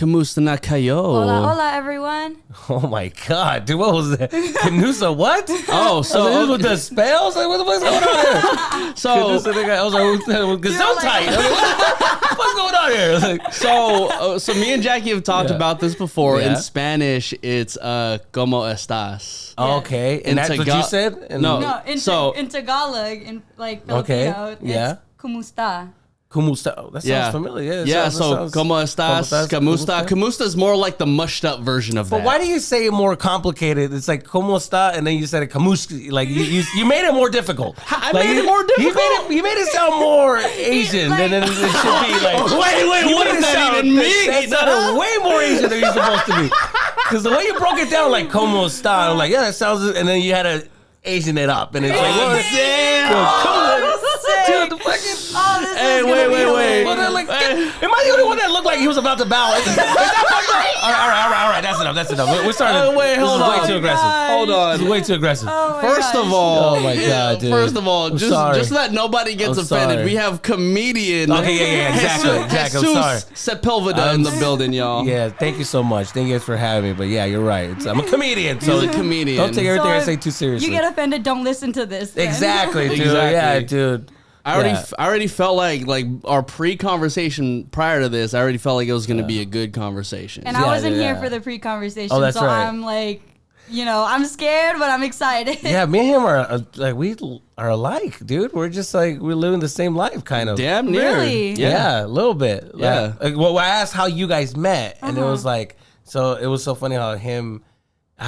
Kamusta na kayo? Hola, hola, everyone. Oh my God, dude, what was that? Canusa, what? Oh, so this with the spells? Like, what's going on here? So I was like, Gesundheit. What's going on here? Like, so me and Jackie have talked about this before. Yeah. In Spanish, it's "Cómo estás?" okay, and that's what you said? No, in Tagalog, in like Filipino, yeah. it's kumusta. Kumusta. Oh, that sounds familiar. Yeah, so ¿Cómo estás? Kamusta. Kamusta is more like the mushed up version of that. But why do you say it more complicated? It's like ¿Cómo está? And then you said it kamuska. Like you made it more difficult. I made it more difficult. You made it sound more Asian than it should be. Like, wait, what does that even mean? That sounded way more Asian than you're supposed to be. Because the way you broke it down, like ¿Cómo está? I'm like, yeah, that sounds. And then you had to Asian it up, and it's like, dude, the fucking. Hey, wait. Well, like, am I the only one that looked like he was about to bow? Is that fucked up? All right. That's enough. We're starting. Wait, hold on. Way too aggressive. Hold on. This is way too aggressive. First of all, oh my God, dude. First of all, just so that nobody gets offended, sorry. we have comedian. Okay, yeah, exactly. I'm sorry. Jesus Sepulveda in the building, y'all. Yeah, thank you so much. Thank you guys for having me. But yeah, you're right. I'm a comedian. So He's a comedian. Don't take everything I say too seriously. You get offended, don't listen to this. Then. Exactly, dude. Exactly. Yeah, dude. I already felt like our pre-conversation prior to this, I already felt like it was going to be a good conversation. And I wasn't here for the pre-conversation, oh, that's so right. I'm like, I'm scared, but I'm excited. Yeah, me and him are like we are alike, dude. We're just like we're living the same life, kind of. Damn near. Really? Yeah, a little bit. Yeah. Like, well, I asked how you guys met, and it was like, so it was so funny how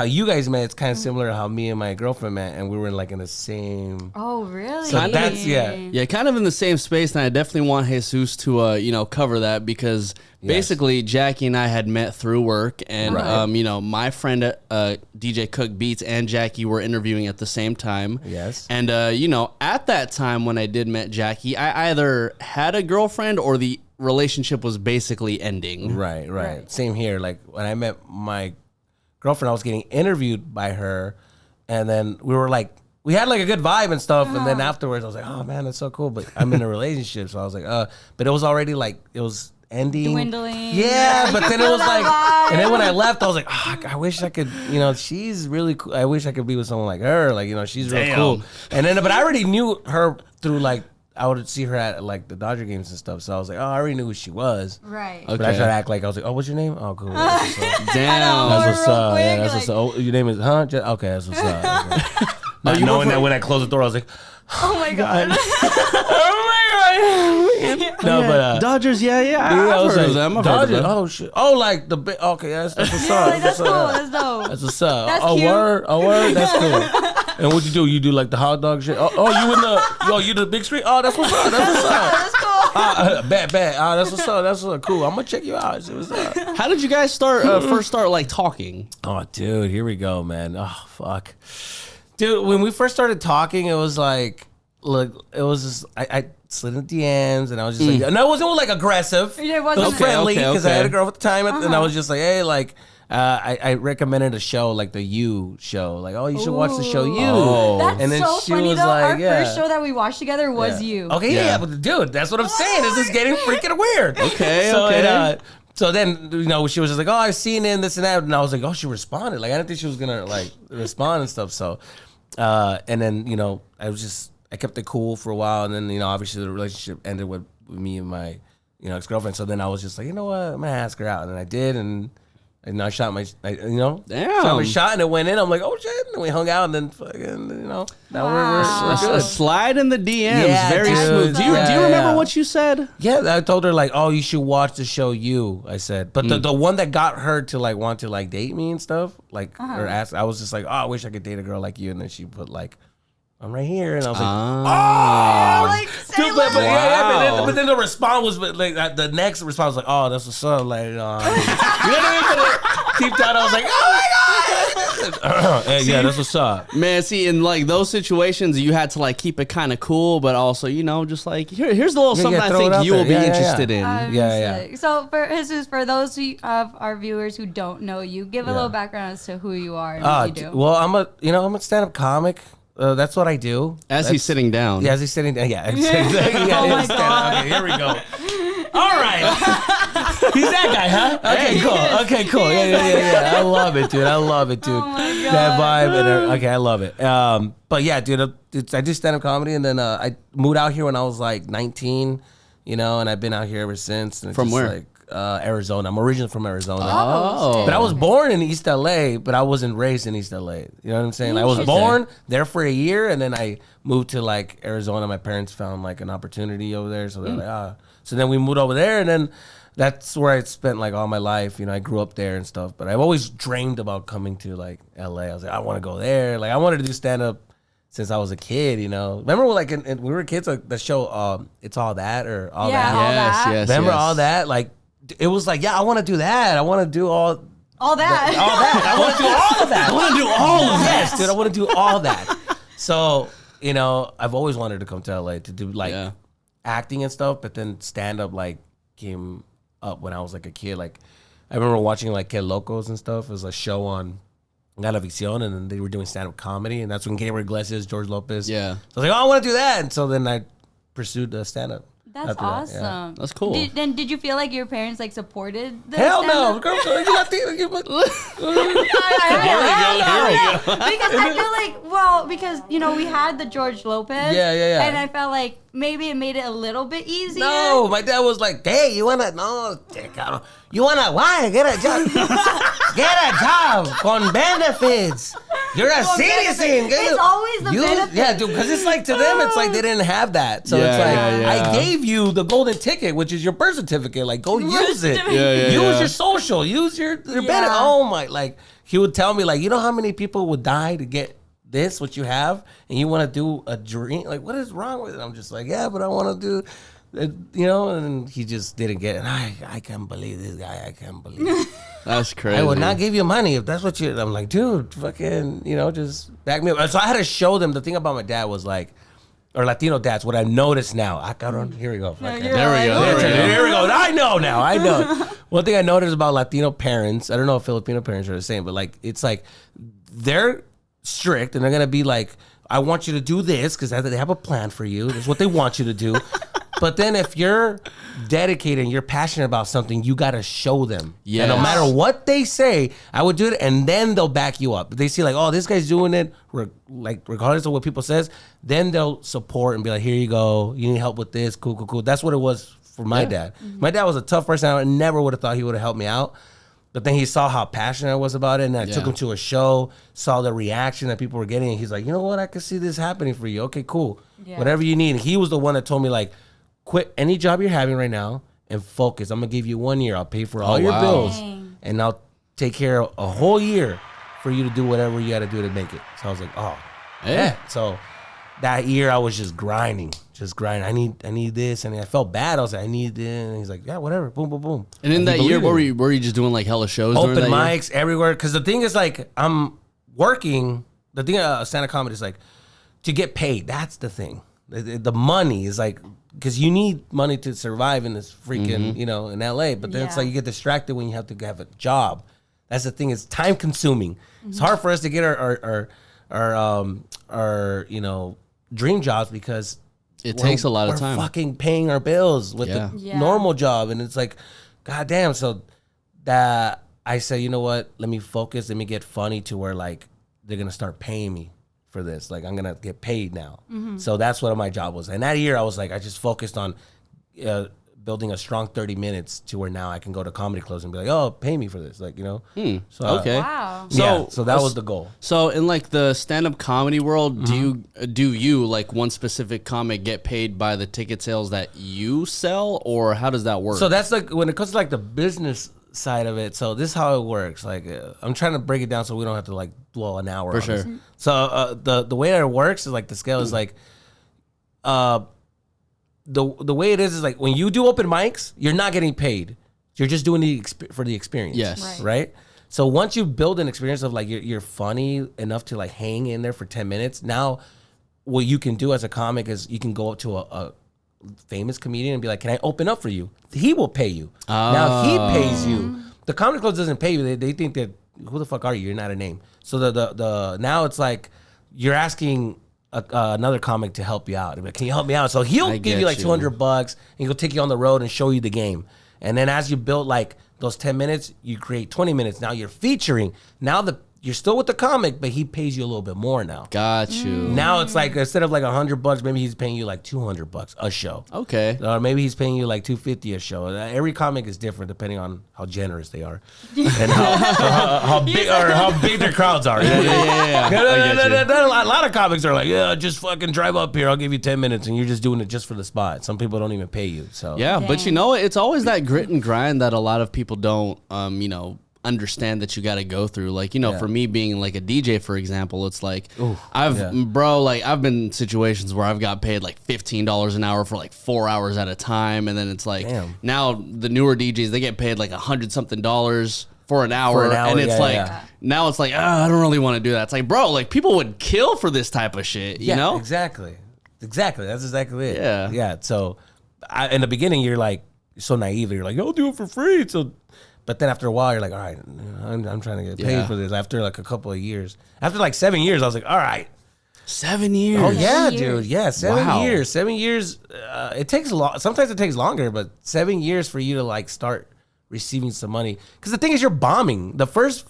you guys met. It's kind of similar to how me and my girlfriend met, and we were like in the same. Oh, really? So that's Yeah, kind of in the same space, and I definitely want Jesus to cover that because basically Jackie and I had met through work, and my friend DJ Cook Beats and Jackie were interviewing at the same time. Yes. And at that time when I did met Jackie, I either had a girlfriend or the relationship was basically ending. Right. Same here. Like when I met my girlfriend, I was getting interviewed by her, and then we had like a good vibe and stuff, and then afterwards I was like, oh man, that's so cool, but I'm in a relationship, so I was like, but it was already like it was ending, dwindling. Yeah, but then it was like, and then when I left, I was like, I wish I could, she's really cool. I wish I could be with someone like her, like she's real cool. And then, but I already knew her through like. I would see her at like the Dodger games and stuff, so I was like, I already knew who she was. Right. Okay. But I tried to act like I was like, what's your name? Oh, cool. That's what's up. Damn. That's what's up. Yeah, that's what's up. Oh, your name is Okay, that's what's up. Okay. Not knowing that when I closed the door, I was like, oh my God. No, but Dodgers, I've heard of them. Oh shit. Oh, like the big. Okay, that's what's up. Like, that's cool. That's dope. That's what's up. That's cute. word. That's cool. And what you do? You do like the hot dog shit. You the big street. Oh, that's what's up. That's what's up. That's cool. Bet. That's what's up. That's what's up. Cool. I'm gonna check you out. See what's up. How did you guys first start like talking? Oh, dude, here we go, man. Oh, fuck. Dude, when we first started talking, it was like, look, it was just, I slid in DMs, and I was just like, and I wasn't like aggressive. It wasn't was friendly, because I had a girl at the time, and I was just like, hey, like, I recommended a show, like the You show, like, oh, you should watch the show You. That's and then so she funny was though. like, Our first show that we watched together was You. Okay, yeah, but dude, that's what I'm saying. This is getting freaking weird. Okay. So then, she was just like, oh, I've seen it and this and that. And I was like, oh, she responded. Like, I didn't think she was going to, like, respond and stuff. So, and then, I kept it cool for a while. And then, obviously the relationship ended with me and my, ex-girlfriend. So then I was just like, you know what? I'm going to ask her out. And I did. And I shot my, shot my shot and it went in. I'm like, oh shit. And we hung out and then fucking, now we're good. Slide in the DMs. Yeah, very dude. smooth. Do you remember what you said? Yeah, I told her like, oh, you should watch the show You, I said. But the one that got her to like want to like date me and stuff, like or ask, I was just like, oh, I wish I could date a girl like you. And then she put like, I'm right here, and I was like, Like, but then the response was like the next response was like, oh, that's what's up, like, you know what I mean? Deep down, I was like, oh my God, hey, yeah, that's what's up, man. See, in like those situations, you had to like keep it kind of cool, but also, just like here's a little something I think you will be interested in. Yeah. So for those of our viewers who don't know you, give a little background as to who you are and what you do. Well, I'm a stand-up comic. That's what I do. He's sitting down. Yeah, as he's sitting down. Yeah. Oh my God. Okay, here we go. All right. He's that guy, huh? Okay, cool. Okay, cool. Yeah. I love it, dude. Oh my God. That vibe. Okay, I love it. But yeah, dude, I do stand-up comedy, and then I moved out here when I was like 19, and I've been out here ever since. And From just, where? Like, Arizona. I'm originally from Arizona. Oh. But I was born in East LA, but I wasn't raised in East LA. You know what I'm saying? I was born there for a year, and then I moved to like Arizona. My parents found like an opportunity over there, so they're like, So then we moved over there, and then that's where I spent like all my life. I grew up there and stuff. But I've always dreamed about coming to like LA. I was like, I want to go there. Like I wanted to do stand up since I was a kid. Remember when like when we were kids, like the show It's All That or All That. All that. Yes. Remember All That? Like it was like, yeah, I want to do that. I want to do all that. All that. I want to do all of that. I want to do all of that. Yes, dude. I want to do all that. So I've always wanted to come to LA to do like acting and stuff, but then stand up like came up when I was like a kid. Like I remember watching like Que Locos and stuff. It was a show on Galavicción, and then they were doing stand up comedy, and that's when Gabriel Iglesias, George Lopez. Yeah. So I was like, oh, I want to do that, and so then I pursued the stand up. That's awesome. Yeah. That's cool. Did you feel like your parents like supported the Hell no, stand-up? girl. You got to Here we go. Because I feel like, because we had the George Lopez. Yeah. And I felt like maybe it made it a little bit easier. No, my dad was like, hey, you wanna why? Get a job. Get a job con benefits. You're a citizen. It's always the benefits. Yeah, dude, because it's like to them, it's like they didn't have that. So it's like, I gave you the golden ticket, which is your birth certificate. Like, go use it. Use your social. Use your benefit. Oh my, like, he would tell me, like, you know how many people would die to get this, what you have, and you want to do a dream? Like, what is wrong with it? I'm just like, yeah, but I want to do and he just didn't get it. I can't believe this guy. I can't believe it. That's crazy. I would not give you money if that's what you. I'm like, dude, fucking, just back me up. So I had to show them. The thing about my dad was like, or Latino dads, what I noticed now. Here we go. There we go. I know now. I know. One thing I noticed about Latino parents, I don't know if Filipino parents are the same, but like, it's like they're strict and they're gonna be like, I want you to do this because they have a plan for you. This is what they want you to do. But then if you're dedicated and you're passionate about something, you got to show them. Yeah. No matter what they say, I would do it, and then they'll back you up. If they see like, oh, this guy's doing it, regardless of what people says, then they'll support and be like, here you go. You need help with this. Cool. That's what it was for my dad. Mm-hmm. My dad was a tough person. I never would have thought he would have helped me out. But then he saw how passionate I was about it, and I took him to a show, saw the reaction that people were getting, and he's like, you know what? I can see this happening for you. Okay, cool. Yeah. Whatever you need. And he was the one that told me, like, quit any job you're having right now and focus. I'm going to give you 1 year. I'll pay for all your bills. Dang. And I'll take care of a whole year for you to do whatever you got to do to make it. So I was like, oh, yeah. So that year I was just grinding. I need this. And I felt bad. I was like, I need this. And he's like, yeah, whatever. Boom, boom, boom. And in that year, were you just doing like hella shows? Open mics everywhere. Because the thing is, like, I'm working. The thing stand-up comedy is like, to get paid. That's the thing. The money is like, because you need money to survive in this freaking, in LA. But then it's like you get distracted when you have to have a job. That's the thing. It's time consuming. Mm-hmm. It's hard for us to get our dream jobs because it takes a lot of time. We're fucking paying our bills with the normal job, and it's like, goddamn. So that I said, you know what? Let me focus. Let me get funny to where like they're gonna start paying me for this. Like, I'm gonna get paid now. Mm-hmm. So that's what my job was. And that year I was like, I just focused on building a strong 30 minutes to where now I can go to comedy clubs and be like, oh, pay me for this. Like, So okay. Wow. So that was the goal. So in like the stand-up comedy world, do you like one specific comic get paid by the ticket sales that you sell, or how does that work? So that's like when it comes to like the business side of it. So this is how it works. Like, I'm trying to break it down so we don't have to like dwell an hour. For sure. This. So the way that it works is like the scale is like, the way it is like when you do open mics, you're not getting paid. You're just doing for the experience. Yes. Right. So once you build an experience of like you're funny enough to like hang in there for 10 minutes, now what you can do as a comic is you can go up to a famous comedian and be like, can I open up for you? He will pay you. Now if he pays you, the comedy club doesn't pay you. They think that, who the fuck are you? You're not a name. So the now it's like you're asking another comic to help you out. Like, can you help me out? So he'll give you like $200 and he'll take you on the road and show you the game. And then as you build like those 10 minutes, you create 20 minutes. Now you're featuring. Now you're still with the comic, but he pays you a little bit more now. Got you. Now it's like, instead of like $100, maybe he's paying you like $200 a show. Okay. Or maybe he's paying you like $250 a show. Every comic is different depending on how generous they are and how big their crowds are. Yeah. A lot of comics are like, yeah, just fucking drive up here. I'll give you 10 minutes, and you're just doing it just for the spot. Some people don't even pay you. So yeah, but you know, it's always that grit and grind that a lot of people don't, understand that you got to go through. Like, for me being like a DJ, for example, it's like I've been in situations where I've got paid like $15 an hour for like 4 hours at a time. And then it's like, now the newer DJs, they get paid like $100-something for an hour. And it's now it's like, I don't really want to do that. It's like, bro, like people would kill for this type of shit, you know? Exactly. That's exactly it. Yeah. Yeah. So in the beginning, you're like, so naive. You're like, I'll do it for free. But then after a while, you're like, all right, I'm trying to get paid for this. After like a couple of years, after like 7 years, I was like, all right. 7 years. Oh yeah, dude. Yeah, 7 years. 7 years. It takes a lot. Sometimes it takes longer, but 7 years for you to like start receiving some money. Because the thing is, you're bombing. The first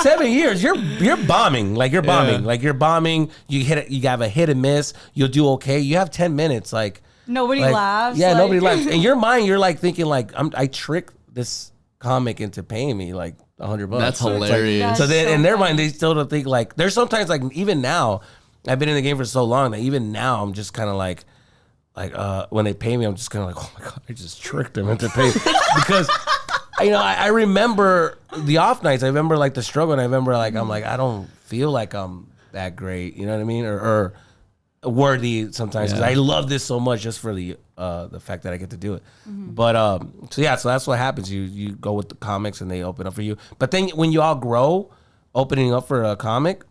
7 years, you're bombing. Like you're bombing. Like you're bombing. You hit it. You have a hit and miss. You'll do okay. You have 10 minutes. Like. Nobody laughs. Yeah, nobody laughs. In your mind, you're like thinking like, I tricked this comic into paying me like $100. That's so hilarious. Like, so then in their mind, they still don't think like, there's sometimes like, even now, I've been in the game for so long that even now I'm just kind of like when they pay me, I'm just kind of like, oh my God, I just tricked them into paying. Because, I remember the off nights. I remember like the struggle. And I remember like, I'm like, I don't feel like I'm that great. You know what I mean? Or worthy sometimes because I love this so much just for the fact that I get to do it. But so that's what happens. You go with the comics and they open up for you. But then when you all grow, opening up for a comic,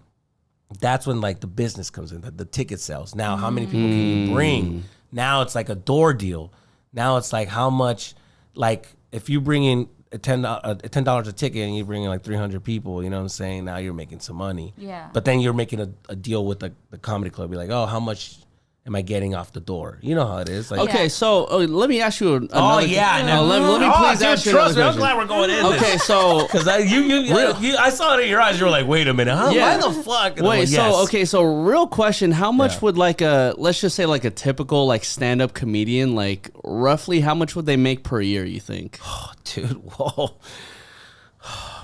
that's when like the business comes in, the ticket sales. Now, how many people can you bring? Now it's like a door deal. Now it's like how much, like if you bring in $10 a ticket and you bring in like 300 people, you know what I'm saying? Now you're making some money. Yeah. But then you're making a deal with the comedy club. You're like, oh, how much am I getting off the door? You know how it is. Like, okay, so let me ask you another let me please ask you another question. I'm glad we're going in. Okay, so because I saw it in your eyes. You were like, wait a minute, huh? Why the fuck? And wait, like, so real question: how much would like let's just say like a typical like stand-up comedian, like roughly how much would they make per year? You think? Oh, dude, whoa.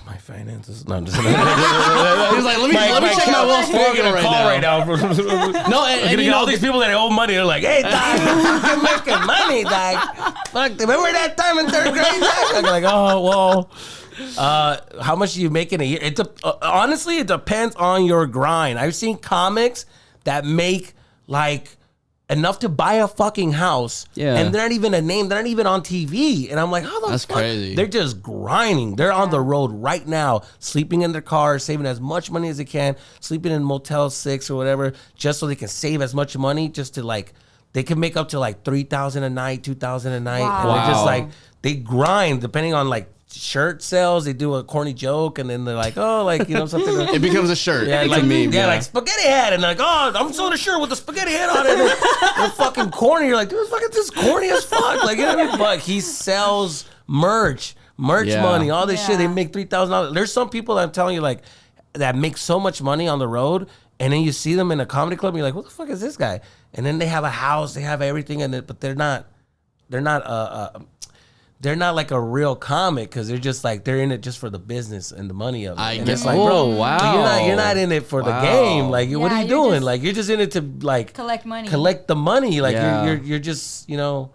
My finances. No, I'm just. He's like, let me check my Wells Fargo right now. No, and you know, all these people that owe money are like, hey, dog, you're making money, dog. Fuck, remember that time in third grade? I'm like, oh, well. How much are you making a year? Honestly, it depends on your grind. I've seen comics that make like enough to buy a fucking house, and they're not even a name. They're not even on TV. And I'm like, how the fuck? Crazy. They're just grinding. They're on the road right now, sleeping in their cars, saving as much money as they can, sleeping in Motel 6 or whatever, just so they can save as much money, just to like, they can make up to like $3,000 a night, $2,000 a night. Wow. And they're just like, they grind depending on like shirt sales. They do a corny joke and then they're like, oh, like, you know, something. It becomes a shirt. Yeah, like me. Yeah, like spaghetti head. And they're like, oh, I'm selling a shirt with a spaghetti head on it. They're fucking corny. You're like, dude, fucking this corny as fuck. Like, you know what I mean? But he sells merch money, all this shit. They make $3,000. There's some people that I'm telling you, like, that make so much money on the road, and then you see them in a comedy club and you're like, what the fuck is this guy? And then they have a house, they have everything in it, but they're not like a real comic, because they're just like, they're in it just for the business and the money of it. And it's like, bro, you're not in it for the game. Like, what are you doing? Like, you're just in it to like collect the money. Like you're just, you know,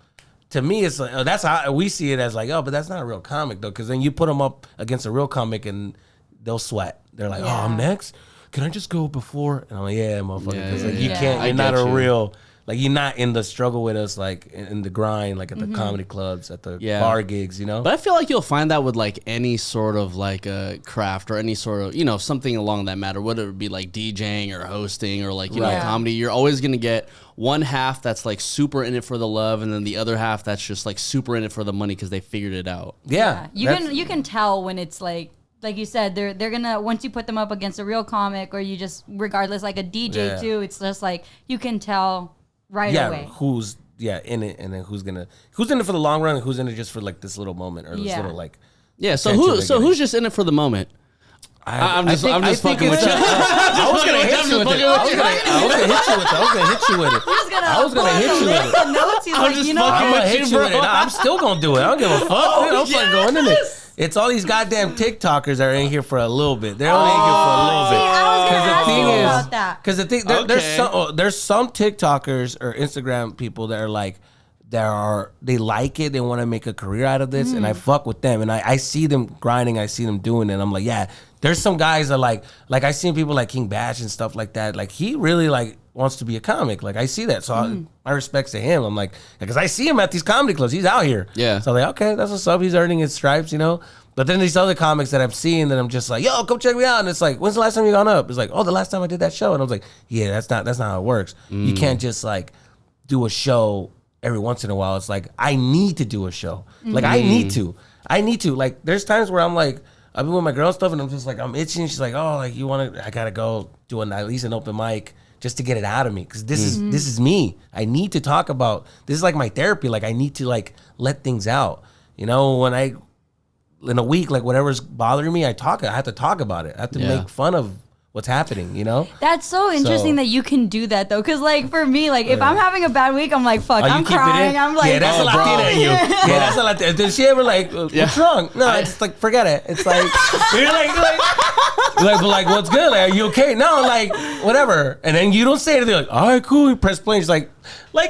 to me, it's like, that's how we see it as like, oh, but that's not a real comic though. Because then you put them up against a real comic and they'll sweat. They're like, oh, I'm next. Can I just go before? And I'm like, yeah, motherfucker. Because like, you can't, you're not a real, like, you're not in the struggle with us, like in the grind, like at the comedy clubs, at the bar gigs, you know? But I feel like you'll find that with like any sort of like a craft or any sort of, you know, something along that matter, whether it be like DJing or hosting or like, you know, comedy, you're always going to get one half that's like super in it for the love, and then the other half that's just like super in it for the money because they figured it out. Yeah. You can tell when it's like you said, they're gonna, once you put them up against a real comic, or you just, regardless, like a DJ too, it's just like, you can tell right away. Who's in it, and then who's in it for the long run, and who's in it just for like this little moment or this little like. Yeah. So who's just in it for the moment? I'm just fucking with you. I was gonna hit you with it. I was gonna hit you with it. I was gonna hit you with it. I'm just I'm gonna hit you with it. I'm still gonna do it. I don't give a fuck. I'm fucking going in it. It's all these goddamn TikTokers that are in here for a little bit. They're only in here for a little bit. Because the thing there's some TikTokers or Instagram people that are like, they like it. They want to make a career out of this, and I fuck with them. And I see them grinding. I see them doing it. And I'm like, yeah. There's some guys that like I seen people like King Bash and stuff like that. Like he really like wants to be a comic. Like I see that. So my respects to him. I'm like, because I see him at these comedy clubs. He's out here. Yeah. So I'm like, okay, that's what's up. He's earning his stripes, you know. But then these other comics that I've seen that I'm just like, yo, come check me out. And it's like, when's the last time you gone up? It's like, oh, the last time I did that show. And I was like, yeah, that's not how it works. You can't just like do a show every once in a while. It's like, I need to do a show. Like I need to. Like there's times where I'm like, I've been with my girl and stuff, and I'm just like, I'm itching. She's like, oh, like you want to? I gotta go do at least an open mic just to get it out of me, because this is me. I need to talk about. This is like my therapy. Like I need to like let things out. You know, when in a week, like whatever's bothering me, I have to talk about it. I have to make fun of what's happening, you know? That's so interesting that you can do that though. Cause like for me, like if I'm having a bad week, I'm like, fuck, I'm crying. I'm like, yeah, that's a Latina in you. Yeah, that's a Latina. Did she ever like, what's wrong? No, I just like, forget it. It's like, you're like, what's good? Like, are you okay? No, like, whatever. And then you don't say anything like, all right, cool. You press play. And she's like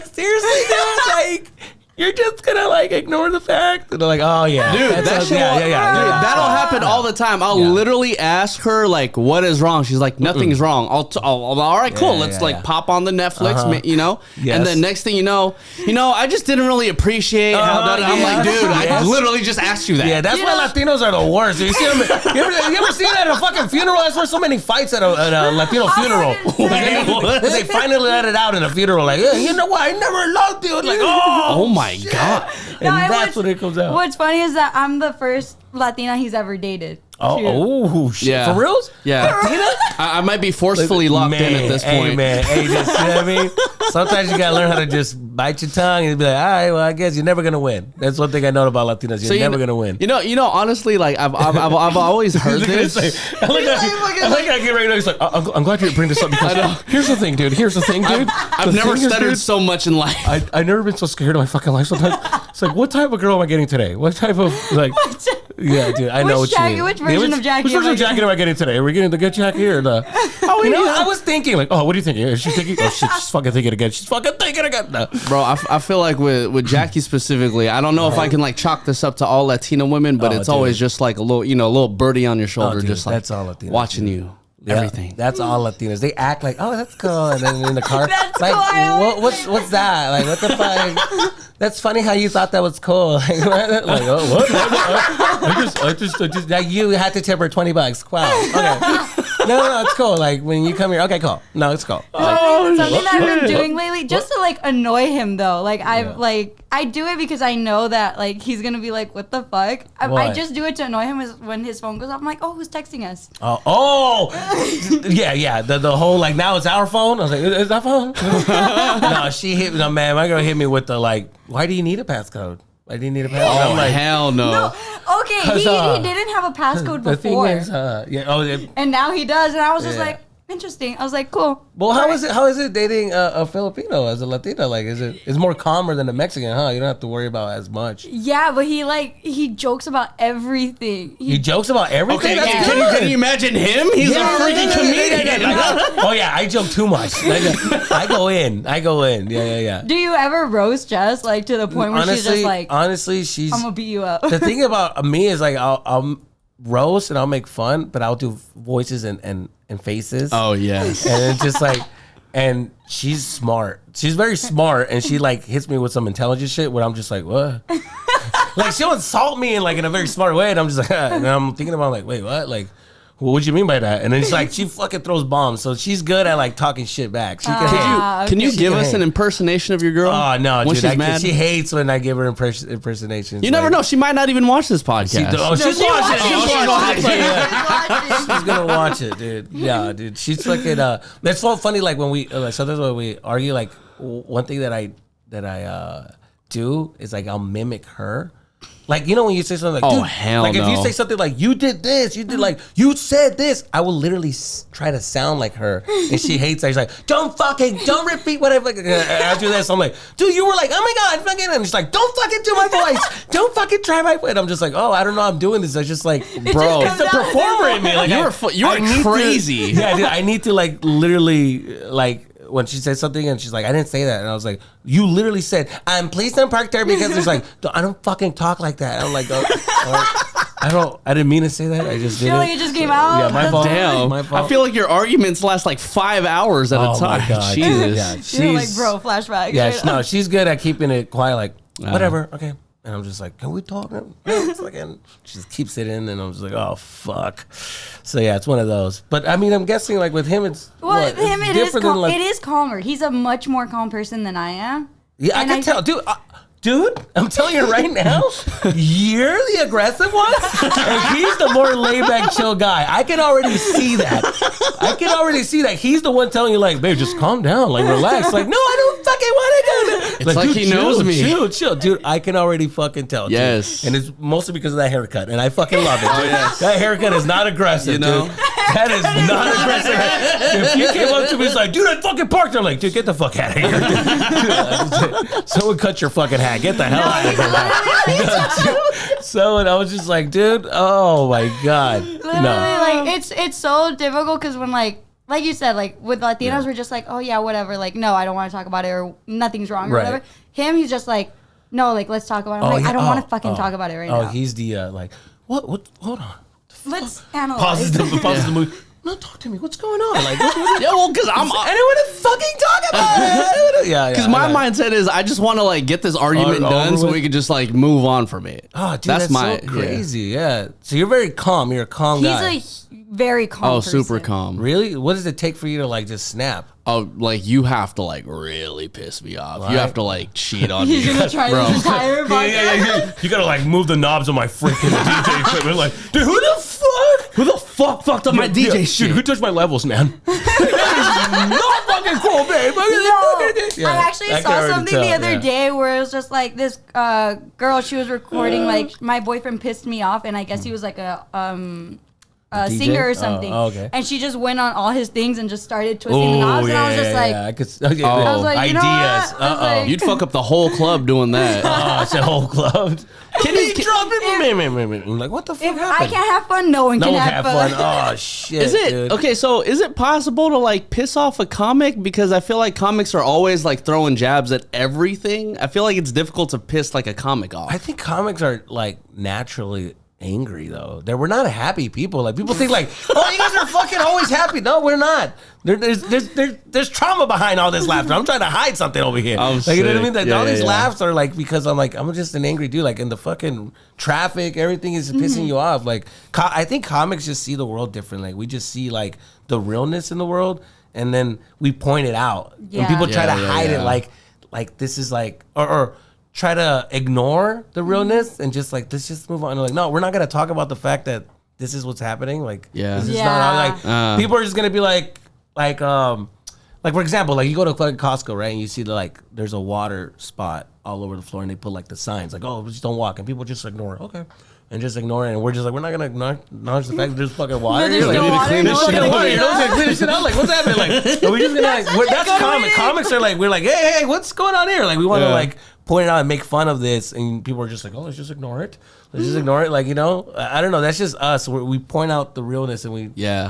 seriously, dude? Like, you're just gonna like ignore the fact, and they're like, "Oh yeah, dude, yeah." Dude, that'll happen all the time. I'll literally ask her like, "What is wrong?" She's like, "Nothing's wrong." I'll all right, cool. Let's pop on the Netflix, you know. Yes. And then next thing you know, I just didn't really appreciate how that. I'm like, dude, I literally just asked you that. Yeah, that's why Latinos are the worst. You see them? You ever seen that at a fucking funeral? That's why so many fights at a Latino funeral. They finally let it out in a funeral. Like, yeah, you know what? I never loved you. Like, oh my God. And that's when it comes out. What's funny is that I'm the first Latina he's ever dated. Oh shit! Yeah. For reals? Yeah. Latina? I might be forcefully locked in at this point. Hey, just, you know what I mean? Sometimes you gotta learn how to just bite your tongue and be like, all right, well, I guess you're never gonna win. That's one thing I know about Latinos. You're never gonna win. You know, honestly, like I've always heard this. I like I get ready to. He's like, I'm glad you bring this up because here's the thing, dude. I've never stuttered so much in life. I've never been so scared of my fucking life. Sometimes it's like, what type of girl am I getting today? What type of like? Yeah, dude, I know what you mean. Which version of Jackie? Which version of Jackie am I getting today? Are we getting the good Jackie or the? I was thinking like, what are you thinking? Is she thinking? Oh shit, she's fucking thinking again. She's fucking thinking again. No. Bro, I feel like with Jackie specifically, I don't know if I can like chalk this up to all Latino women, but it's always just like a little birdie on your shoulder, just like that's all Latino. Watching you. Yeah, everything. That's all Latinos. They act like, oh, that's cool, and then in the car, that's like, cool. What's that? Like, what the fuck? That's funny how you thought that was cool. Like oh, what? I just, like, you had to tip her $20. Wow. Okay. No, it's cool. Like when you come here, okay, cool. No, it's cool. Something that I've been doing lately, just to like annoy him though. Like I do it because I know that like he's gonna be like, what the fuck? I just do it to annoy him. Is when his phone goes off, I'm like, oh, who's texting us? Yeah. The whole like now it's our phone. I was like, is that phone? No, she hit me. No, man, my girl hit me with the like, why do you need a passcode? I didn't need a passcode. Oh, I'm like, hell no. Okay, he didn't have a passcode before. The thing is, and now he does. And I was just like, interesting. I was like, cool. Well, how is it dating a Filipino as a Latina? Like, it's more calmer than a Mexican, huh? You don't have to worry about as much. Yeah, but he jokes about everything. He jokes about everything? Okay, can you imagine him? He's a freaking comedian. Oh yeah, I joke too much. I go in. Yeah. Do you ever roast Jess like to the point where she's just like, honestly, she's I'm gonna beat you up. The thing about me is like I'll roast and I'll make fun, but I'll do voices and faces. Oh yes. And it's just like, and she's smart. She's very smart, and she like hits me with some intelligent shit where I'm just like, what? Like she'll insult me in like in a very smart way, and I'm just like, and I'm thinking about like, wait, what? Like, what you mean by that? And then it's like she fucking throws bombs, so she's good at like talking shit back. She can you give us an impersonation of your girl? Oh no, when dude, she's mad? She hates when I give her impersonations. You never know; she might not even watch this podcast. She's watching it. She's gonna watch it, dude. Yeah, dude. She's fucking. That's so funny. Like when we sometimes when we argue, like one thing that I do is like I'll mimic her. Like, you know, when you say something like, oh, dude, hell like no. if you say something like, you did this, you did like, you said this, I will literally try to sound like her. And she hates that. She's like, don't repeat what I do this. I'm like, dude, you were like, oh my God, fucking. And she's like, don't fucking do my voice. Don't fucking try my voice. And I'm just like, oh, I don't know, I'm doing this. I just like, bro, it's the performer in me. Like, you were crazy. Yeah, dude, I need to like literally like, when she said something and she's like, I didn't say that. And I was like, you literally said, please don't park there because it's like, I don't fucking talk like that. I'm like, I didn't mean to say that. I just did it. It just came out. Yeah, my fault. Damn. My fault. I feel like your arguments last like 5 hours at a time. My God. Jesus. Yeah, You're like, bro, flashback. Yeah, no, she's good at keeping it quiet, like, whatever, okay. And I'm just like, can we talk? She just keeps it in, and I'm just like, oh, fuck. So, yeah, it's one of those. But, I mean, I'm guessing, like, with him, it's it is calmer. He's a much more calm person than I am. Yeah, I can tell. Dude, I'm telling you right now, you're the aggressive one, and he's the more laid-back, chill guy. I can already see that. He's the one telling you, like, babe, just calm down, like, relax. Like, no, I don't fucking want to do that. It's like he knows me. Chill. Dude, I can already fucking tell. Yes. Dude. And it's mostly because of that haircut, and I fucking love it, dude. Yes. That haircut is not aggressive, dude. That is not aggressive. If you came up to me, it's like, dude, I fucking parked. I'm like, dude, get the fuck out of here. Dude, someone cut your fucking hat. Get the hell out of here. So, and I was just like, dude, oh my God. Literally, like, it's so difficult because when, like you said, like, with Latinos, we're just like, oh, yeah, whatever. Like, no, I don't want to talk about it or nothing's wrong or whatever. Him, he's just like, no, like, let's talk about it. I'm like, I don't want to fucking talk about it right now. Oh, he's the, like, what, hold on. Let's analyze. Pauses the movie. No, talk to me. What's going on? Like, Yeah, well, because I don't want to fucking talk about it. Yeah. Because my mindset is I just want to like get this argument done so we can just like move on from it. Oh, dude, that's so crazy. Yeah. So you're very calm. You're a calm guy. He's a very calm person. Super calm. Really? What does it take for you to like just snap? Oh, like you have to like really piss me off. Right. You have to like cheat on me. He's gonna try to retire. Yeah. You gotta like move the knobs on my freaking DJ equipment. Like, dude, who the fuck? Who the fuck fucked up my DJ shit? Dude, who touched my levels, man? Not fucking cool, babe. I actually saw something the other day where it was just like this girl. She was recording like my boyfriend pissed me off, and I guess he was like a singer or something. Okay. And she just went on all his things and just started twisting the knobs. And I was just like, I was like, ideas. Like, you'd fuck up the whole club doing that. Oh, it's a whole club. Can he drop it? I'm like, what the fuck happened? I can't have fun. No one can have fun. Oh shit! Is it dude. okay? So is it possible to like piss off a comic? Because I feel like comics are always like throwing jabs at everything. I feel like it's difficult to piss like a comic off. I think comics are like naturally angry though. We're not happy people. Like people think like, oh, you guys are fucking always happy. No, we're not. There's trauma behind all this laughter. I'm trying to hide something over here. Like, you know what I mean? All these laughs are like because I'm just an angry dude. Like in the fucking traffic, everything is pissing you off. Like I think comics just see the world differently. Like we just see like the realness in the world, and then we point it out. And people try to hide it. Like this is like or try to ignore the realness and just like let's just move on. And like, no, we're not gonna talk about the fact that this is what's happening. Like, this is not like people are just gonna be like for example, like you go to fucking Costco, right? And you see there's a water spot all over the floor, and they put like the signs like, oh, just don't walk, and people just ignore it. Okay. And just ignore it, and we're just like, we're not gonna acknowledge the fact that there's fucking water. There's like, no we need to water, clean this shit out. You know, clean this shit out. Like, what's happening? Like, are we just gonna like? That's comic. Comics are like, we're like, hey, what's going on here? Like, we want to like point it out and make fun of this, and people are just like, oh, let's just ignore it. Let's just ignore it. Like, you know, I don't know. That's just us. We point out the realness and we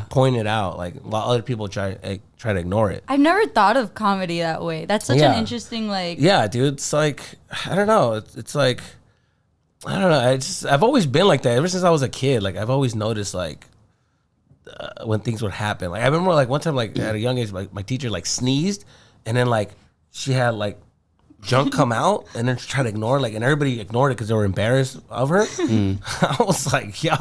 point it out, like while other people try to ignore it. I've never thought of comedy that way. That's such an interesting like. Yeah, dude. It's like I don't know. It's like. I don't know. I've always been like that ever since I was a kid. Like I've always noticed like when things would happen. Like I remember like one time like at a young age, like my teacher like sneezed, and then like she had like junk come out, and then she tried to ignore it, like, and everybody ignored it because they were embarrassed of her. I was like, yo,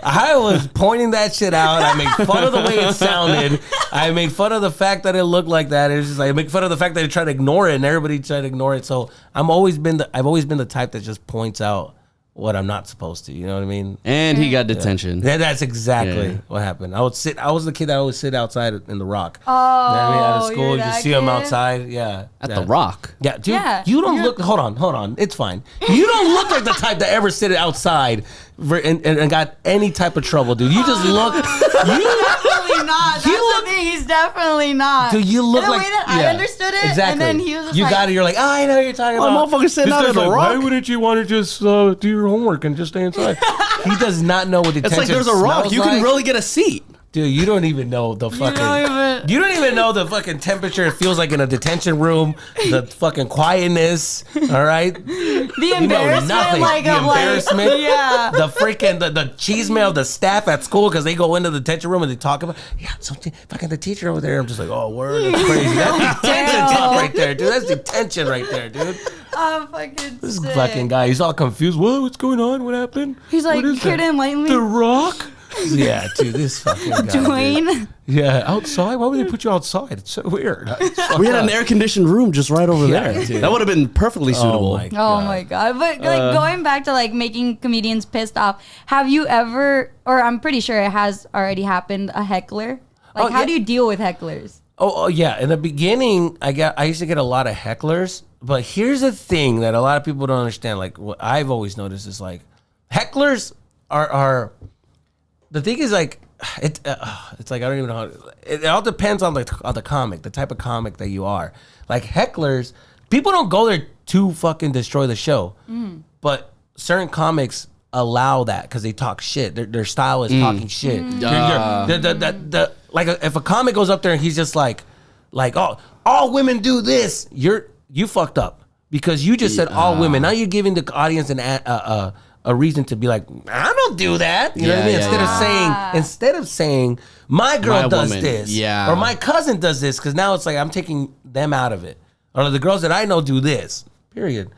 I was pointing that shit out. I made fun of the way it sounded. I made fun of the fact that it looked like that. It was just like I make fun of the fact that they tried to ignore it, and everybody tried to ignore it. So I've always been the type that just points out what I'm not supposed to. You know what I mean? And he got detention. Yeah. That's exactly what happened. I was the kid that always sit outside in the Rock. Oh, you know what I mean? Out of school, you just see him kid? outside. Yeah. At the Rock. Yeah, dude, you don't look. Hold on. It's fine. You don't look like the type that ever sit outside and got any type of trouble, dude. You just look. Definitely not. That's the thing. He's definitely not. Dude, you look in the like way that I understood it. Exactly. And then he was just you like, got it. You're like, I know what you're talking about. Motherfucker sitting out at the Rock. Why wouldn't you want to just do your homework and just stay inside? He does not know what detention. It's like there's a rock. You can really get a seat. Dude, you don't even know the fucking. You don't even know the fucking temperature it feels like in a detention room. The fucking quietness. All right. The embarrassment, the embarrassment. Yeah. The freaking the cheese mail of the staff at school because they go into the detention room and they talk about something. Fucking the teacher over there. I'm just like, oh, word, that's crazy. That's detention talk right there, dude. That's detention right there, dude. I'm fucking This sick. fucking guy. He's all confused. What's going on? What happened? He's like, kid, enlighten me. The Rock. Yeah, dude, this fucking guy. Dwayne. Dude. Yeah, outside? Why would they put you outside? It's so weird. We had an air-conditioned room just right over there. Dude. That would have been perfectly suitable. Oh my god. But like going back to like making comedians pissed off, have you ever, or I'm pretty sure it has already happened, a heckler? Like how do you deal with hecklers? Oh yeah. In the beginning, I used to get a lot of hecklers, but here's the thing that a lot of people don't understand. Like what I've always noticed is like hecklers are the thing is like it's like I don't even know how it all depends on the comic, the type of comic that you are. Like hecklers, people don't go there to fucking destroy the show, but certain comics allow that because they talk shit. Their style is talking shit. Like if a comic goes up there and he's just like oh, all women do this, you fucked up because you just said all women. Now you're giving the audience a reason to be like, I don't do that. You know what I mean? Instead of saying my girl does this, or my cousin does this, because now it's like I'm taking them out of it, or the girls that I know do this. Period.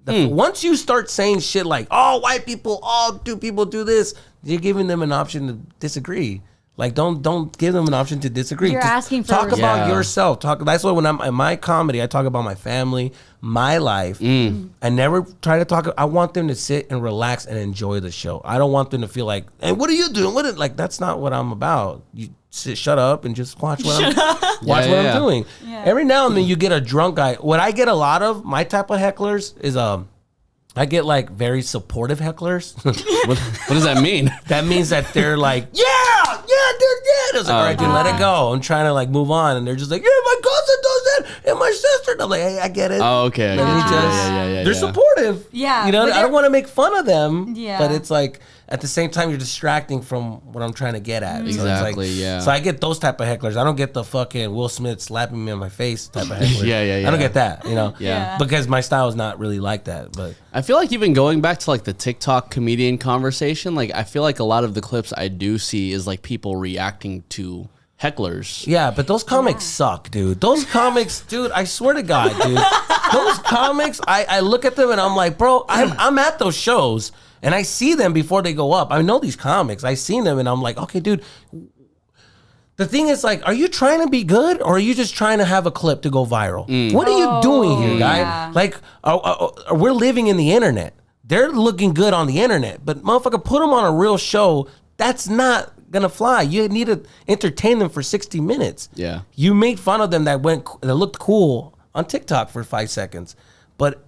Once you start saying shit like, oh, white people, all people do this, you're giving them an option to disagree. Like don't give them an option to disagree. You're asking for talk about yourself. That's why when I'm in my comedy, I talk about my family, my life. I never try to talk. I want them to sit and relax and enjoy the show. I don't want them to feel like, hey, what are you doing? Like that's not what I'm about. You shut up and just watch what I'm doing. Yeah. Every now and then you get a drunk guy. What I get a lot of, my type of hecklers is I get like very supportive hecklers. What does that mean? That means that they're like, yeah, dude. I was like, all right, dude, let it go. I'm trying to like move on, and they're just like, yeah, my cousin does that, and my sister. And I'm like, hey, I get it. Oh, okay. They're supportive. Yeah, you know, I don't want to make fun of them. Yeah, but it's like at the same time, you're distracting from what I'm trying to get at. Exactly. So yeah. So I get those type of hecklers. I don't get the fucking Will Smith slapping me on my face type of hecklers. Yeah. I don't get that. You know. Yeah. Because my style is not really like that. But I feel like even going back to like the TikTok comedian conversation, like I feel like a lot of the clips I do see is like people reacting to hecklers. Yeah, but those comics suck, dude. Those comics, dude, I swear to God, dude. Those comics, I look at them and I'm like, bro, I'm at those shows and I see them before they go up. I know these comics. I seen them and I'm like, okay, dude. The thing is, like, are you trying to be good or are you just trying to have a clip to go viral? What are you doing here, guy? Yeah. Like, we're living in the internet. They're looking good on the internet, but motherfucker, put them on a real show. That's not gonna fly. You need to entertain them for 60 minutes. Yeah. You made fun of them that looked cool on TikTok for 5 seconds, but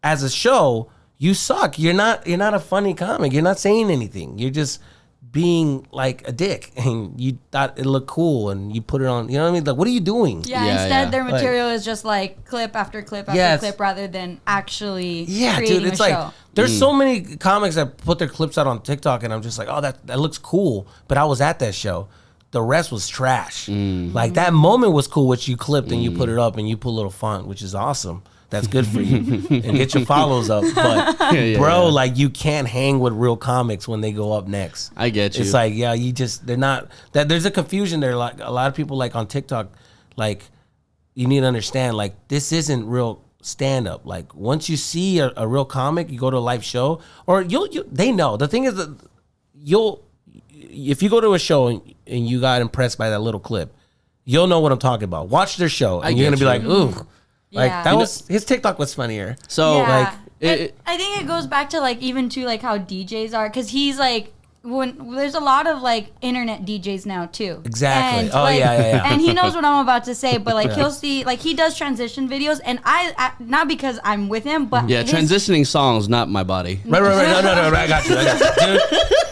as a show, you suck. You're not a funny comic. You're not saying anything. You're just being like a dick, and you thought it looked cool, and you put it on. You know what I mean? Like, what are you doing? Instead, their material is just like clip after clip after clip, rather than actually creating dude. It's a like show. there's so many comics that put their clips out on TikTok, and I'm just like, oh, that looks cool. But I was at that show. The rest was trash. Like that moment was cool, which you clipped and you put it up and you put a little font, which is awesome. That's good for you and get your follows up. But like you can't hang with real comics when they go up next. I get you. It's like, they're not that. There's a confusion there. Like a lot of people like on TikTok, like you need to understand, like this isn't real stand up. Like once you see a real comic, you go to a live show, or they know. The thing is that if you go to a show and you got impressed by that little clip, you'll know what I'm talking about. Watch their show and you're gonna be like, ooh. Like his TikTok was funnier. So I think it goes back to like even to like how DJs are, because he's like, when there's a lot of like internet DJs now too. Exactly. And, like, yeah. And he knows what I'm about to say, but like he'll see, like he does transition videos, and I not because I'm with him, but transitioning songs, not my body. Right. No, I got you.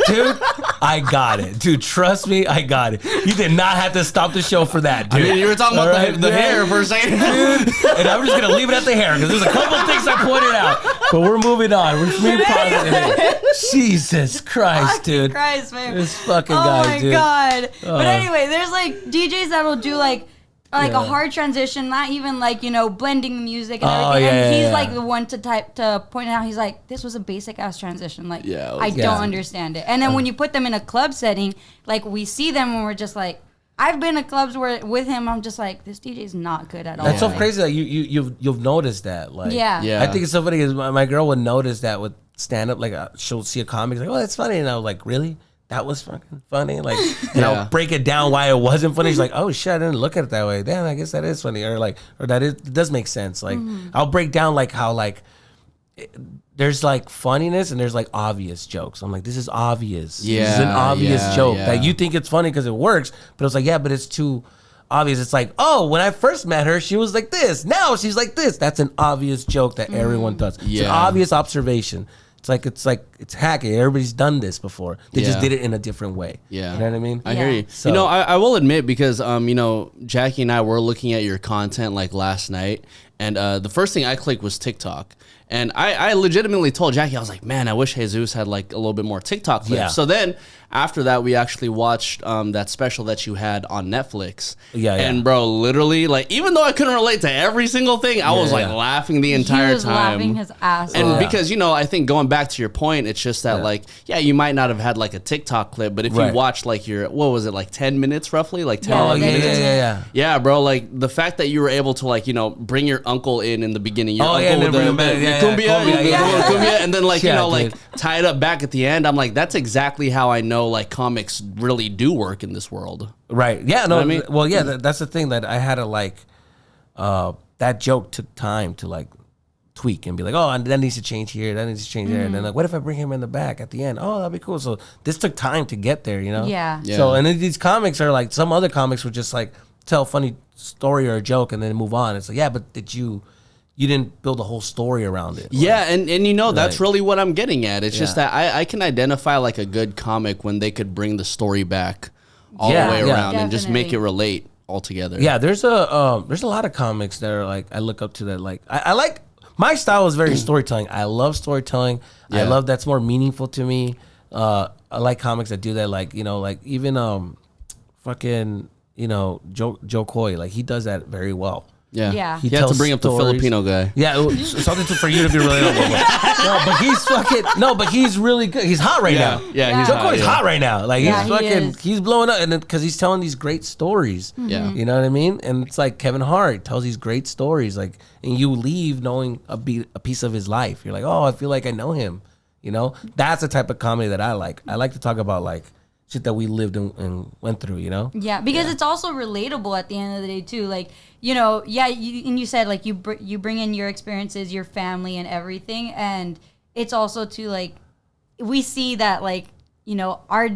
Dude, I got it. Dude, trust me, I got it. You did not have to stop the show for that, dude. I mean, you were talking about the hair for a second. Dude, and I'm just going to leave it at the hair because there's a couple things I pointed out. But we're moving on. We're being positive. Jesus Christ, dude. Christ, man. This fucking guy, dude. Oh, my God. But anyway, there's like DJs that'll do like a hard transition, not even like, blending the music and everything. And he's like the one to point it out. He's like, this was a basic ass transition. Like, I don't understand it. And then when you put them in a club setting, like we see them and we're just like, I've been to clubs where with him, I'm just like, this DJ's not good at all. That's so crazy that you've noticed that. Like, yeah. I think it's so funny because my girl would notice that with stand up. Like, she'll see a comic, like, oh, that's funny, and I was like, really? That was fucking funny. Like, and I'll break it down why it wasn't funny. She's like, oh shit, I didn't look at it that way. Damn, I guess that is funny, or that it does make sense. Like, I'll break down like how like there's like funniness and there's like obvious jokes. I'm like, this is obvious. Yeah, this is an obvious joke yeah. that you think it's funny because it works, but it's like, yeah, but it's too obvious. It's like, oh, when I first met her, she was like this. Now she's like this. That's an obvious joke that everyone does. It's an obvious observation. It's hacking. Everybody's done this before. They just did it in a different way. Yeah. You know what I mean? I hear you. So, I will admit, because Jackie and I were looking at your content like last night, and the first thing I clicked was TikTok. And I legitimately told Jackie, I was like, man, I wish Jesus had like a little bit more TikTok clips. Yeah. So then after that, we actually watched that special that you had on Netflix. Yeah. And bro, literally, like, even though I couldn't relate to every single thing, I was like laughing the entire time. He was laughing his ass off. And because, I think going back to your point, it's just that like, you might not have had like a TikTok clip, but if you watched like your, what was it, like 10 minutes roughly? Like 10 minutes? Yeah. Yeah, bro, like the fact that you were able to like, bring your uncle in the beginning, your uncle with the cumbia, and then like, like tie it up back at the end. I'm like, that's exactly how I know like comics really do work in this world. Right. Yeah. No, I mean? Well, yeah, that's the thing that I had to like, that joke took time to like tweak and be like, oh, that needs to change here. That needs to change there. And then like, what if I bring him in the back at the end? Oh, that'd be cool. So this took time to get there, Yeah. So, and then these comics are like, some other comics would just like tell a funny story or a joke and then move on. It's like, yeah, but you didn't build a whole story around it. Yeah, and that's really what I'm getting at. It's just that I can identify like a good comic when they could bring the story back all the way around and just make it relate altogether. Yeah, there's a lot of comics that are like I look up to that. Like I like, my style is very storytelling. I love storytelling. I love that's more meaningful to me. I like comics that do that. Like like even fucking Joe Coy, like he does that very well. Yeah. He had to bring up the Filipino guy. Yeah, something for you to be really but he's really good. He's hot right now. Yeah, he's Joe Coy's hot right now. Like he's blowing up, and because he's telling these great stories. Yeah, you know what I mean. And it's like Kevin Hart tells these great stories, like, and you leave knowing a piece of his life. You're like, oh, I feel like I know him. That's the type of comedy that I like. I like to talk about like shit that we lived and went through, Yeah, because it's also relatable at the end of the day too. Like, you said like you bring in your experiences, your family, and everything, and it's also to like we see that like our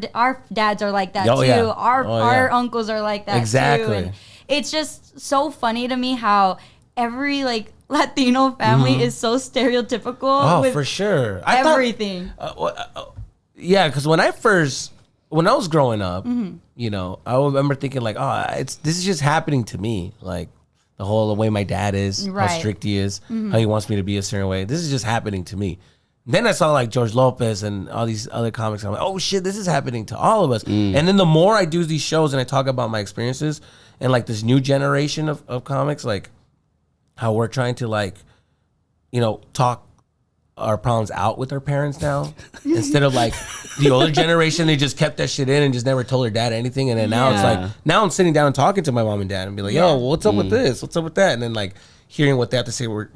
dads are like that too. Yeah. Our uncles are like that exactly. too. And it's just so funny to me how every like Latino family is so stereotypical. Oh, with for sure. Everything. Yeah, because when I was growing up, I remember thinking like, oh, this is just happening to me. Like the way my dad is, how strict he is, how he wants me to be a certain way. This is just happening to me. Then I saw like George Lopez and all these other comics. I'm like, oh shit, this is happening to all of us. And then the more I do these shows and I talk about my experiences and like this new generation of comics, like how we're trying to like, talk our problems out with our parents now instead of like the older generation. They just kept that shit in and just never told their dad anything. And then now it's like, now I'm sitting down and talking to my mom and dad and be like, yo, what's up with this? What's up with that? And then like hearing what they have to say, we're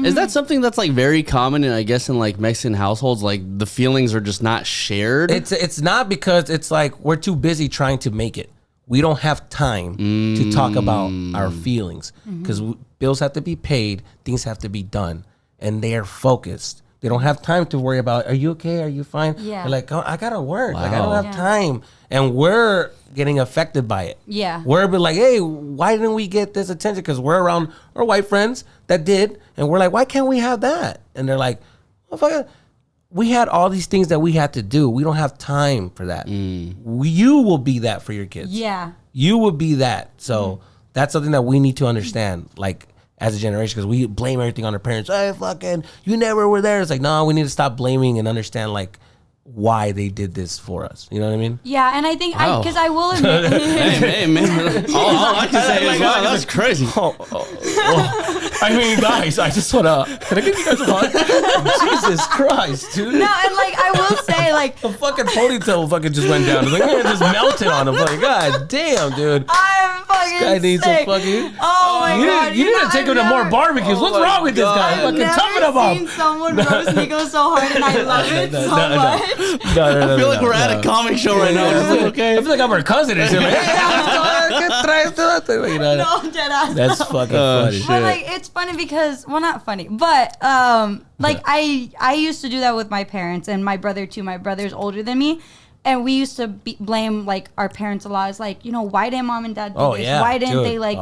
Is that something that's like very common in, I guess, in like Mexican households? Like the feelings are just not shared? It's not, because it's like we're too busy trying to make it. We don't have time to talk about our feelings because bills have to be paid, things have to be done. and they're focused. They don't have time to worry about, are you okay? Are you fine? Yeah. They're like, oh, I gotta work. Wow. Like, I don't have time. And we're getting affected by it. Yeah. We're like, hey, why didn't we get this attention? Because we're around our white friends that did. And we're like, why can't we have that? And they're like, well, we had all these things that we had to do. We don't have time for that. You will be that for your kids. Yeah. You will be that. So that's something that we need to understand, like, as a generation, because we blame everything on our parents. Hey, fucking, you never were there. It's like, no, we need to stop blaming and understand, like, why they did this for us. You know what I mean? Yeah, and I think because I will admit, Hey, man. All I can say is, wow, that's crazy. I mean, guys, I just want to, can I give you guys a hug? Jesus Christ, dude. no, and like I will say, like The fucking ponytail fucking just went down. It's like, it just melted on him. Like, God damn, dude. I'm fucking Guy needs sick. some fucking. Oh my god! You need to take him to more barbecues. What's wrong with this guy? I've Fucking toughen him never up. seen someone roast Nico so hard, and I love it so much. No, I feel like we're at a comic show right now. Just like, okay. I feel like I'm her cousin or something. You know, No, dead ass. that's fucking funny. shit. But like it's funny because not funny, but like I used to do that with my parents and my brother too. My brother's older than me, and we used to blame like our parents a lot. It's like, why didn't mom and dad do this? yeah, Why didn't dude. they like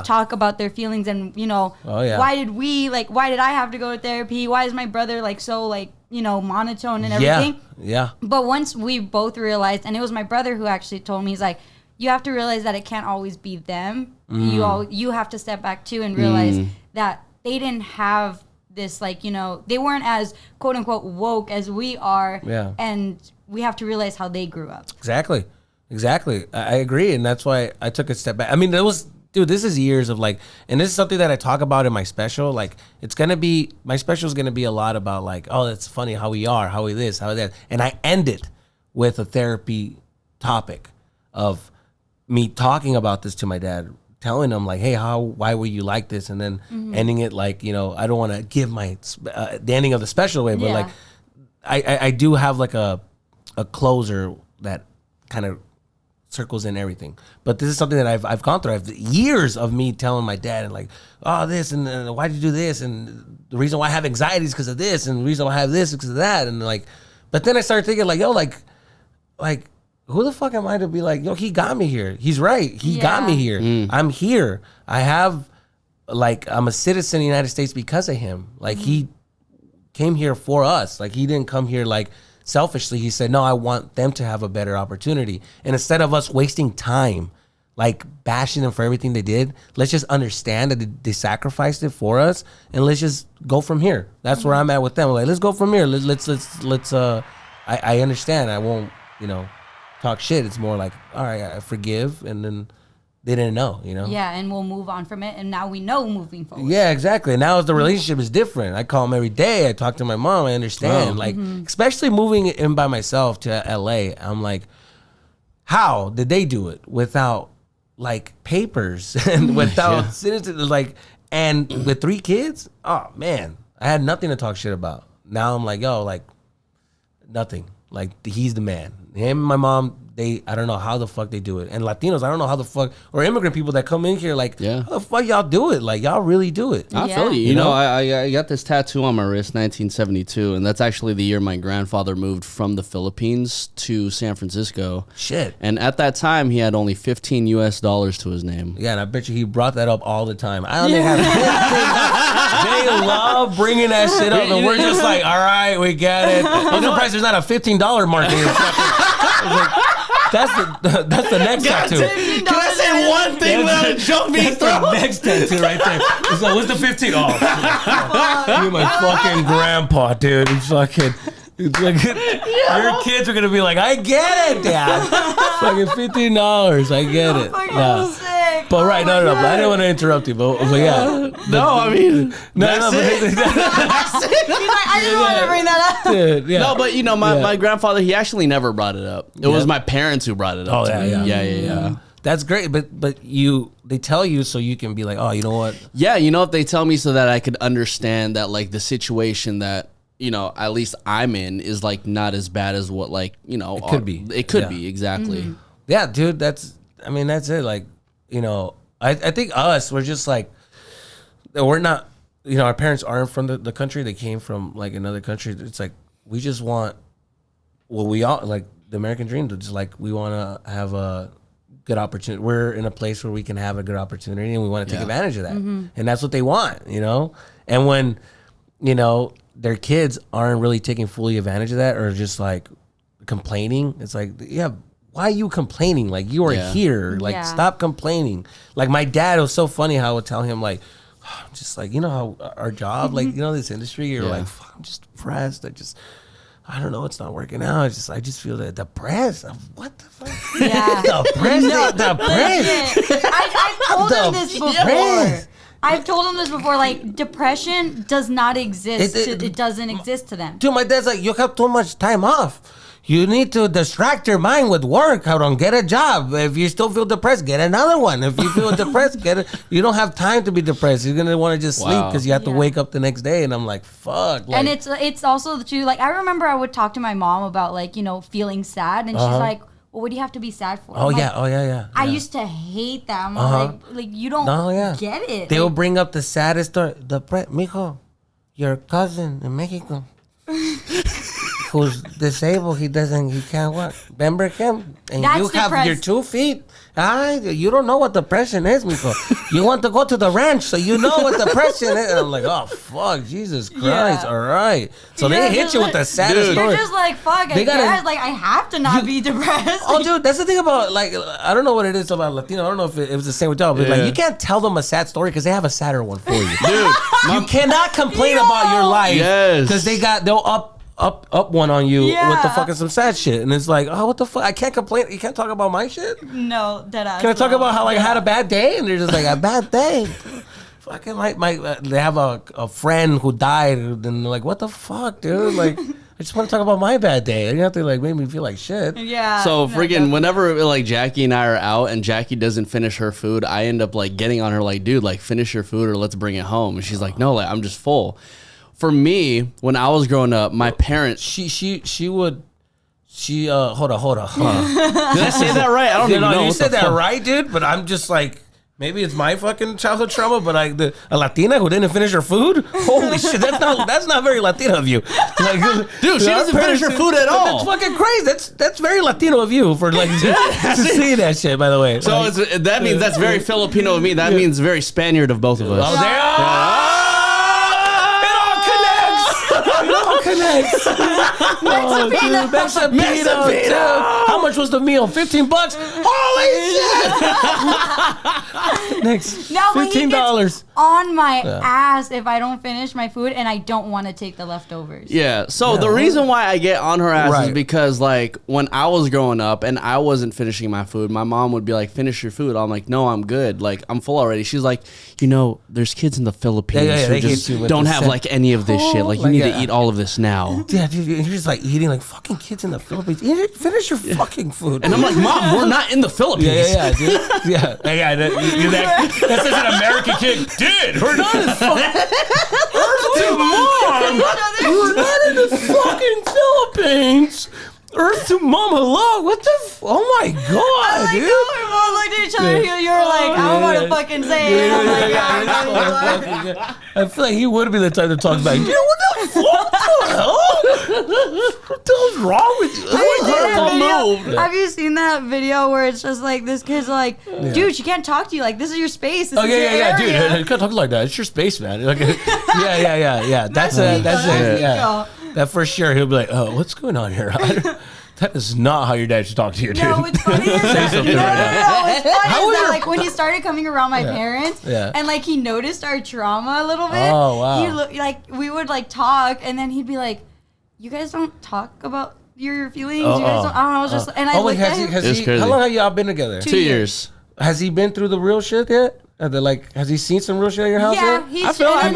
talk about their feelings? And why did I have to go to therapy? Why is my brother like so like monotone and everything? Yeah. But once we both realized, and it was my brother who actually told me, he's like, you have to realize that it can't always be them. You have to step back too and realize that they didn't have this like, they weren't as quote unquote woke as we are. Yeah. And we have to realize how they grew up. Exactly. I agree. And that's why I took a step back. I mean, this is years of like, and this is something that I talk about in my special. Like, my special is going to be a lot about like, oh, it's funny how we are, how we this, how that. And I end it with a therapy topic of me talking about this to my dad, telling him like, hey, why were you like this? And then ending it like, I don't want to give my, the ending of the special away, but like, I do have like a closer that kind of circles in everything. But this is something that I've gone through. I have years of me telling my dad and like, oh, this and why did you do this? And the reason why I have anxiety is because of this, and the reason why I have this is because of that. And like, but then I started thinking like, yo, like who the fuck am I to be like, yo, he got me here. He's right. He got me here. I'm here. I'm a citizen of the United States because of him. Like he came here for us. Like he didn't come here like selfishly. He said, no, I want them to have a better opportunity. And instead of us wasting time, like bashing them for everything they did, let's just understand that they sacrificed it for us, and let's just go from here. That's where I'm at with them. Like, let's go from here. Let's I understand. I won't, talk shit. It's more like, all right, I forgive, and then they didn't know, Yeah, and we'll move on from it, and now we know moving forward. Yeah, exactly. And now the relationship is different. I call him every day. I talk to my mom. I understand. Like, especially moving in by myself to LA, I'm like, how did they do it without like papers and without citizens, like, and with 3 kids? Oh man, I had nothing to talk shit about. Now I'm like, yo, like nothing. Like he's the man. Him and my mom, I don't know how the fuck they do it. And Latinos, I don't know how the fuck, or immigrant people that come in here, like, how the fuck y'all do it? Like, y'all really do it. I feel you. You know, I got this tattoo on my wrist, 1972, and that's actually the year my grandfather moved from the Philippines to San Francisco. Shit. And at that time, he had only $15 US to his name. Yeah, and I bet you he brought that up all the time. I only have 15. They love bringing that shit up, and we're just like, all right, we get it. I'm surprised there's not a $15 mark in it. That's the next tattoo. Can I say one thing without a joke being That's the thrown? next tattoo right there. It's like, what's the 15? Oh, you're my fucking grandpa, dude. It's fucking. It's like, your kids are gonna be like, I get it, Dad. Fucking $15. I get it. Fucking sick. But right, no. But I didn't want to interrupt you, but yeah. No, I mean, that's it. He's like, I didn't want to bring that up. Dude, yeah. No, but my grandfather, he actually never brought it up. It was my parents who brought it up. Oh, to me. yeah. Yeah. That's great, but they tell you so you can be like, oh, you know what? Yeah, if they tell me so that I could understand that like the situation that at least I'm in is like not as bad as what like it could be. It could be exactly. Yeah, dude. That's it. Like I think we're just like we're not you know, our parents aren't from the country. They came from like another country. It's like we just want, well, we all like the American dream. It's like we want to have a good opportunity. We're in a place where we can have a good opportunity, and we want to take advantage of that. And that's what they want, you know. And when, you know, their kids aren't really taking fully advantage of that, or just like complaining, it's like, yeah, why are you complaining? Like, you are here. Like, stop complaining. Like, my dad, it was so funny how I would tell him, like, just like, you know how our job, like, you know, this industry, you're like, I'm just depressed. I don't know, it's not working out. I just feel that depressed. What the fuck? Yeah. Depressed. I've told him this before. I've told him this before. Like, depression does not exist. It doesn't exist to them. Dude, my dad's like, you have too much time off. You need to distract your mind with work. Get a job. If you still feel depressed, get another one. If you feel depressed, you don't have time to be depressed. You're gonna want to just sleep because you have to wake up the next day. And I'm like, fuck. Like, and it's also true. Like, I remember I would talk to my mom about, like, you know, feeling sad, and she's like, well, what do you have to be sad for? Oh, yeah. I used to hate that. I'm like, you don't get it. They will bring up the saddest story. Mijo, your cousin in Mexico, who's disabled, he can't walk. Remember him? And That's you have your 2 feet. You don't know what depression is, mijo. You want to go to the ranch, so you know what depression is. And I'm like, oh, fuck, Jesus Christ, all right. So they hit you with the saddest story. You're just like, fuck, I guess, like, I have to not be depressed. Oh, dude, that's the thing about, like, I don't know what it is about Latino. I don't know if it was the same with y'all, but, like, you can't tell them a sad story because they have a sadder one for you. Dude, you cannot complain about your life because they'll up one on you with the fucking some sad shit, and it's like, oh, what the fuck? I can't complain. You can't talk about my shit. No, deadass. Can I talk about how I had a bad day? And they're just like, a bad day. Fucking they have a friend who died, and they're like, what the fuck, dude? Like, I just want to talk about my bad day. And you have to like make me feel like shit. Yeah. So freaking whenever like Jackie and I are out and Jackie doesn't finish her food, I end up like getting on her like, dude, like finish your food or let's bring it home. And she's like, no, like I'm just full. For me, when I was growing up, my parents... Hold on. Did I say that right? I don't even know. You said that right, dude, but I'm just like... Maybe it's my fucking childhood trauma, but a Latina who didn't finish her food? Holy shit, that's not very Latino of you. Like, dude, she doesn't finish her food at all. That's fucking crazy. That's very Latino of you for like to see that shit, by the way. So like, that means that's very Filipino of me. That means very Spaniard of both of us. Oh, there. Connects. Oh, dude, Mexipino. How much was the meal? $15? Holy shit! Next, now, $15. On my ass if I don't finish my food and I don't want to take the leftovers. Yeah. So the reason why I get on her ass is because like when I was growing up and I wasn't finishing my food, my mom would be like, "Finish your food." I'm like, "No, I'm good. Like I'm full already." She's like, "You know, there's kids in the Philippines who just don't have like any of this shit. Like you need to eat all of this now." Yeah, dude, you're just like eating like fucking kids in the Philippines. Finish your fucking food. And I'm like, "Mom, we're not in the Philippines." Yeah, dude. Yeah. That's such an American kid. Dude, we're not in Mom, we're not in the fucking Philippines. Earth to Mom, hello. What the? Oh my god, dude. We both looked at each other. You were like, I don't want to fucking say it. I'm like, I feel like he would be the type that talks back. What the fuck? What the hell? What the hell's wrong with you? Have you seen that video where it's just like this kid's like, dude, she can't talk to you. Like, this is your space. This is your area. Dude. You can't talk like that. It's your space, man. Like, yeah. That's it. Yeah. That for sure. He'll be like, oh, what's going on here? That is not how your dad should talk to you, dude. No, it's funny. Say something right now. It's funny is that, like, when he started coming around my parents, and, like, he noticed our trauma a little bit. Oh, wow. We would, like, talk, and then he'd be like, you guys don't talk about your feelings? You guys don't, I don't know, I was just, and I looked at him. How long have y'all been together? 2 years. Has he been through the real shit yet? Has he seen some real shit at your house yet? He's heard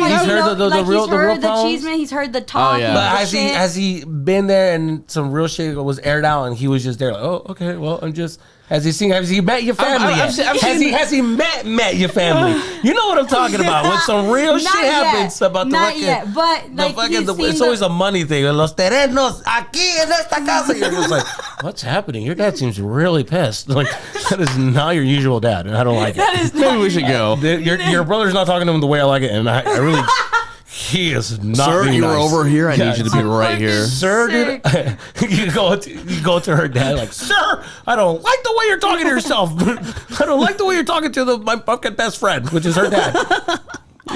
the cheeseman, he's heard the talk. Oh, yeah. But has he been there and some real shit was aired out and he was just there like, oh, okay, well, has he met your family yet? Has he met your family? You know what I'm talking about. When some real shit happens about the fucking... Not yet, but like it's always a money thing. Los terrenos aquí en esta casa. You're just like, what's happening? Your dad seems really pissed. Like, that is not your usual dad, and I don't like it. Maybe we should go. Your brother's not talking to him the way I like it, and I really... he is not. Sir, being you nice. were over here. I need you to be right here. Sir, dude, you go to her dad like, sir, I don't like the way you're talking to yourself. I don't like the way you're talking to my fucking best friend, which is her dad.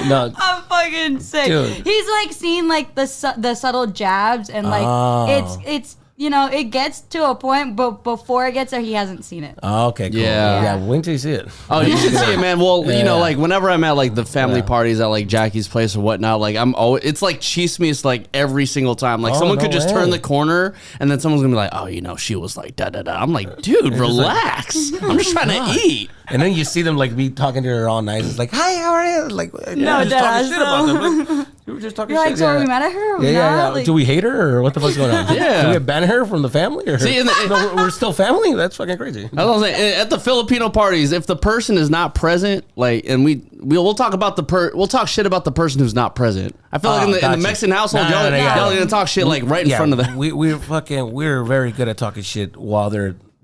No, I'm fucking sick. Dude. He's like seeing like the subtle jabs and like it's it gets to a point, but before it gets there, he hasn't seen it. Oh, okay, cool. Yeah. When till you see it? Oh, you should see it, man. Well, like whenever I'm at like the family parties at like Jackie's place or whatnot, like I'm always, it's like chismes like every single time. Like someone could just turn the corner and then someone's gonna be like, oh, she was like da da da. I'm like, dude, relax. I'm just trying to eat. And then you see them like be talking to her all nice. It's like, hi, how are you? Like, No, just talking shit about them. Like, you were just talking You're shit. like, so are we mad at her? Or Yeah. Like, Do we hate her or what the fuck's going on? Yeah. Do we abandon her from the family? Or See, no, we're still family? That's fucking crazy. That's what I'm saying. At the Filipino parties, if the person is not present, like, and we'll talk about we'll talk shit about the person who's not present. I feel like in the Mexican household, y'all gonna talk shit like right in front of them. We're very good at talking shit while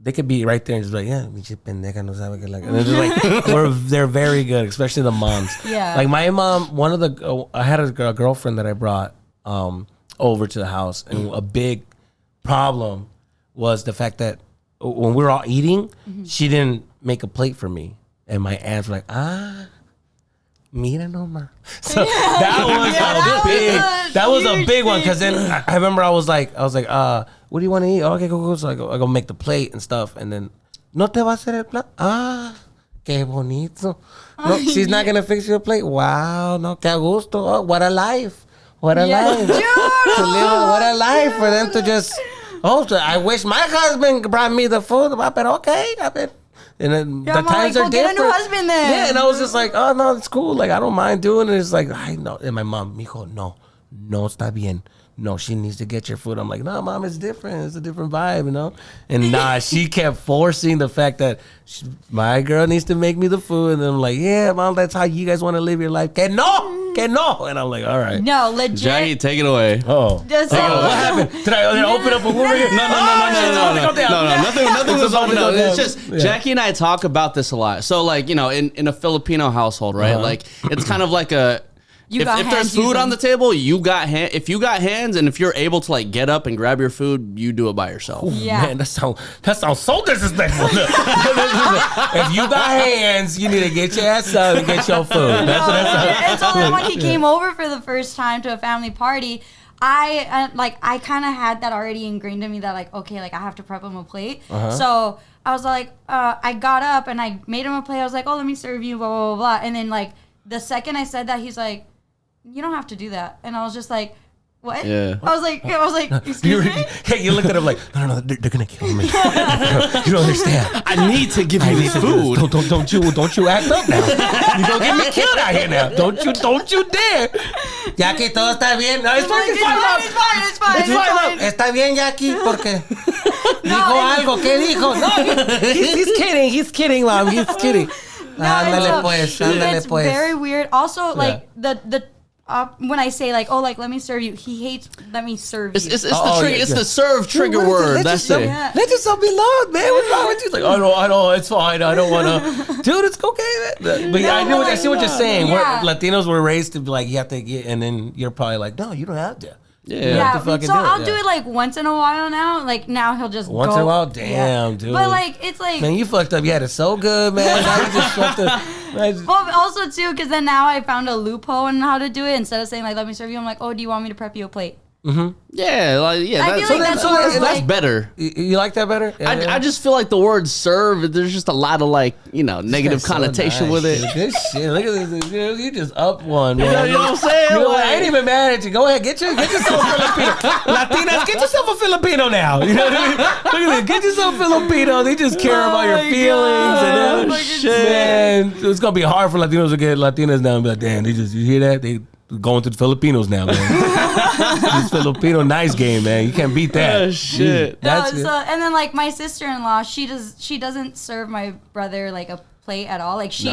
they could be right there and just be like, yeah, pinche pendeja, no sabe que like, and they're just like, they're very good, especially the moms. Yeah. Like my mom, I had a girlfriend that I brought over to the house, and a big problem was the fact that when we were all eating, she didn't make a plate for me, and my aunts were like, mira nomás. So that was a big one, because then I remember I was like, what do you want to eat? Oh, okay, cool. So I go make the plate and stuff, and then no te va a hacer el plato. Qué bonito. No, she's not gonna fix your plate. Wow, no, qué gusto. Oh, what a life. What a life. To live, what a life for them to just. Oh, so I wish my husband brought me the food, but okay, and then the times are different. Get a new husband then. Yeah, and I was just like, oh no, it's cool. Like I don't mind doing it. It's like I know. And my mom, mijo, no, está bien. No, she needs to get your food. I'm like, no, mom, it's different. It's a different vibe, And she kept forcing the fact that my girl needs to make me the food. And I'm like, yeah, mom, that's how you guys want to live your life. Que no. And I'm like, all right. No, legit. Jackie, take it away. Oh. What happened? Did I open up a woman? No. Nothing was open up. It's just Jackie and I talk about this a lot. So like, in a Filipino household, right? Like it's kind of like a, if there's food on the table, if you got hands, and if you're able to like get up and grab your food, you do it by yourself. Yeah. Man, that sounds so disrespectful. If you got hands, you need to get your ass up and get your food. And so then when he came over for the first time to a family party, I kind of had that already ingrained in me that like, okay, like I have to prep him a plate. So I was like, I got up and I made him a plate. I was like, oh, let me serve you, blah, blah, blah, blah. And then like the second I said that, he's like, you don't have to do that. And I was just like, what? Yeah. I was like, excuse me? Hey, you looked at him like, no, they're gonna kill me. You don't understand. I need to give you this food. Don't you act up now. You don't get me killed out here now. Don't you dare. Jackie, todo está bien. No, it's fine. Está bien, Jackie, porque dijo algo. ¿Qué dijo? No, he's kidding, mom. He's kidding. Ándale it's pues. Very weird. Also, like the when I say like, oh, like let me serve you, he hates let me serve you. It's the serve trigger word. That's it. Let yourself be loved, man. What's wrong with you? Like, I know, it's fine. I don't want to. Dude, it's okay. But I see what you're saying. Yeah. Latinos were raised to be like, you have to get, and then you're probably like, no, you don't have to. Yeah. So I'll do it like once in a while now. Like now he'll just once in a while. Damn, dude. But like it's like, man, you fucked up. You had it so good, man. Now you just fucked up. Well, also too, because then now I found a loophole in how to do it. Instead of saying like, let me serve you, I'm like, oh, do you want me to prep you a plate? Mm-hmm. Yeah, that's better. You like that better? I just feel like the word serve, there's just a lot of like, negative connotation with it. Good shit. Look at this. You just up one, man. You know what I'm saying? I ain't even mad at you. Go ahead, get yourself a Filipino. Latinas, get yourself a Filipino now. You know what I mean? Look at this. Get yourself a Filipino. They just care about your feelings. Shit. Man, it's gonna be hard for Latinos to get Latinas now and be like, damn, you hear that? They going to the Filipinos now, man. This Filipino nice game, man. You can't beat that. Oh, shit. And then like my sister-in-law, she doesn't serve my brother like a plate at all. Like she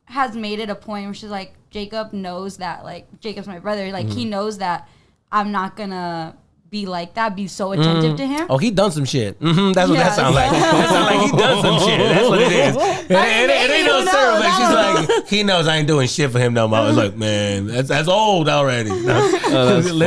has made it a point where she's like, Jacob knows that, like Jacob's my brother, like he knows that I'm not gonna be like that, be so attentive to him. Oh, he done some shit. That's what that sounds like. That sounds like he done some shit. That's what it is. It ain't no syrup. Like, she's like, he knows I ain't doing shit for him no more. It's like, man, that's old already. Let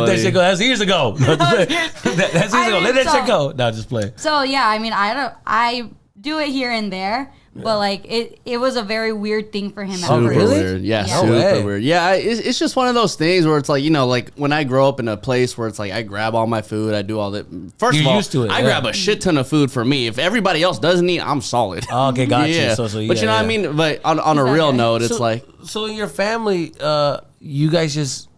that shit go. That's years ago. That's years ago. Let that shit go. No, just play. So yeah, I mean, I do it here and there. Yeah. But like it was a very weird thing for him. Super weird, yeah, super weird. Yeah, it's just one of those things where it's like, you know, like when I grow up in a place where it's like I grab all my food, I do all that. First of all, used to it, I grab a shit ton of food for me. If everybody else doesn't eat, I'm solid. Oh, okay, got you. So, but you know what I mean. But on a real note, it's like so in your family, you guys just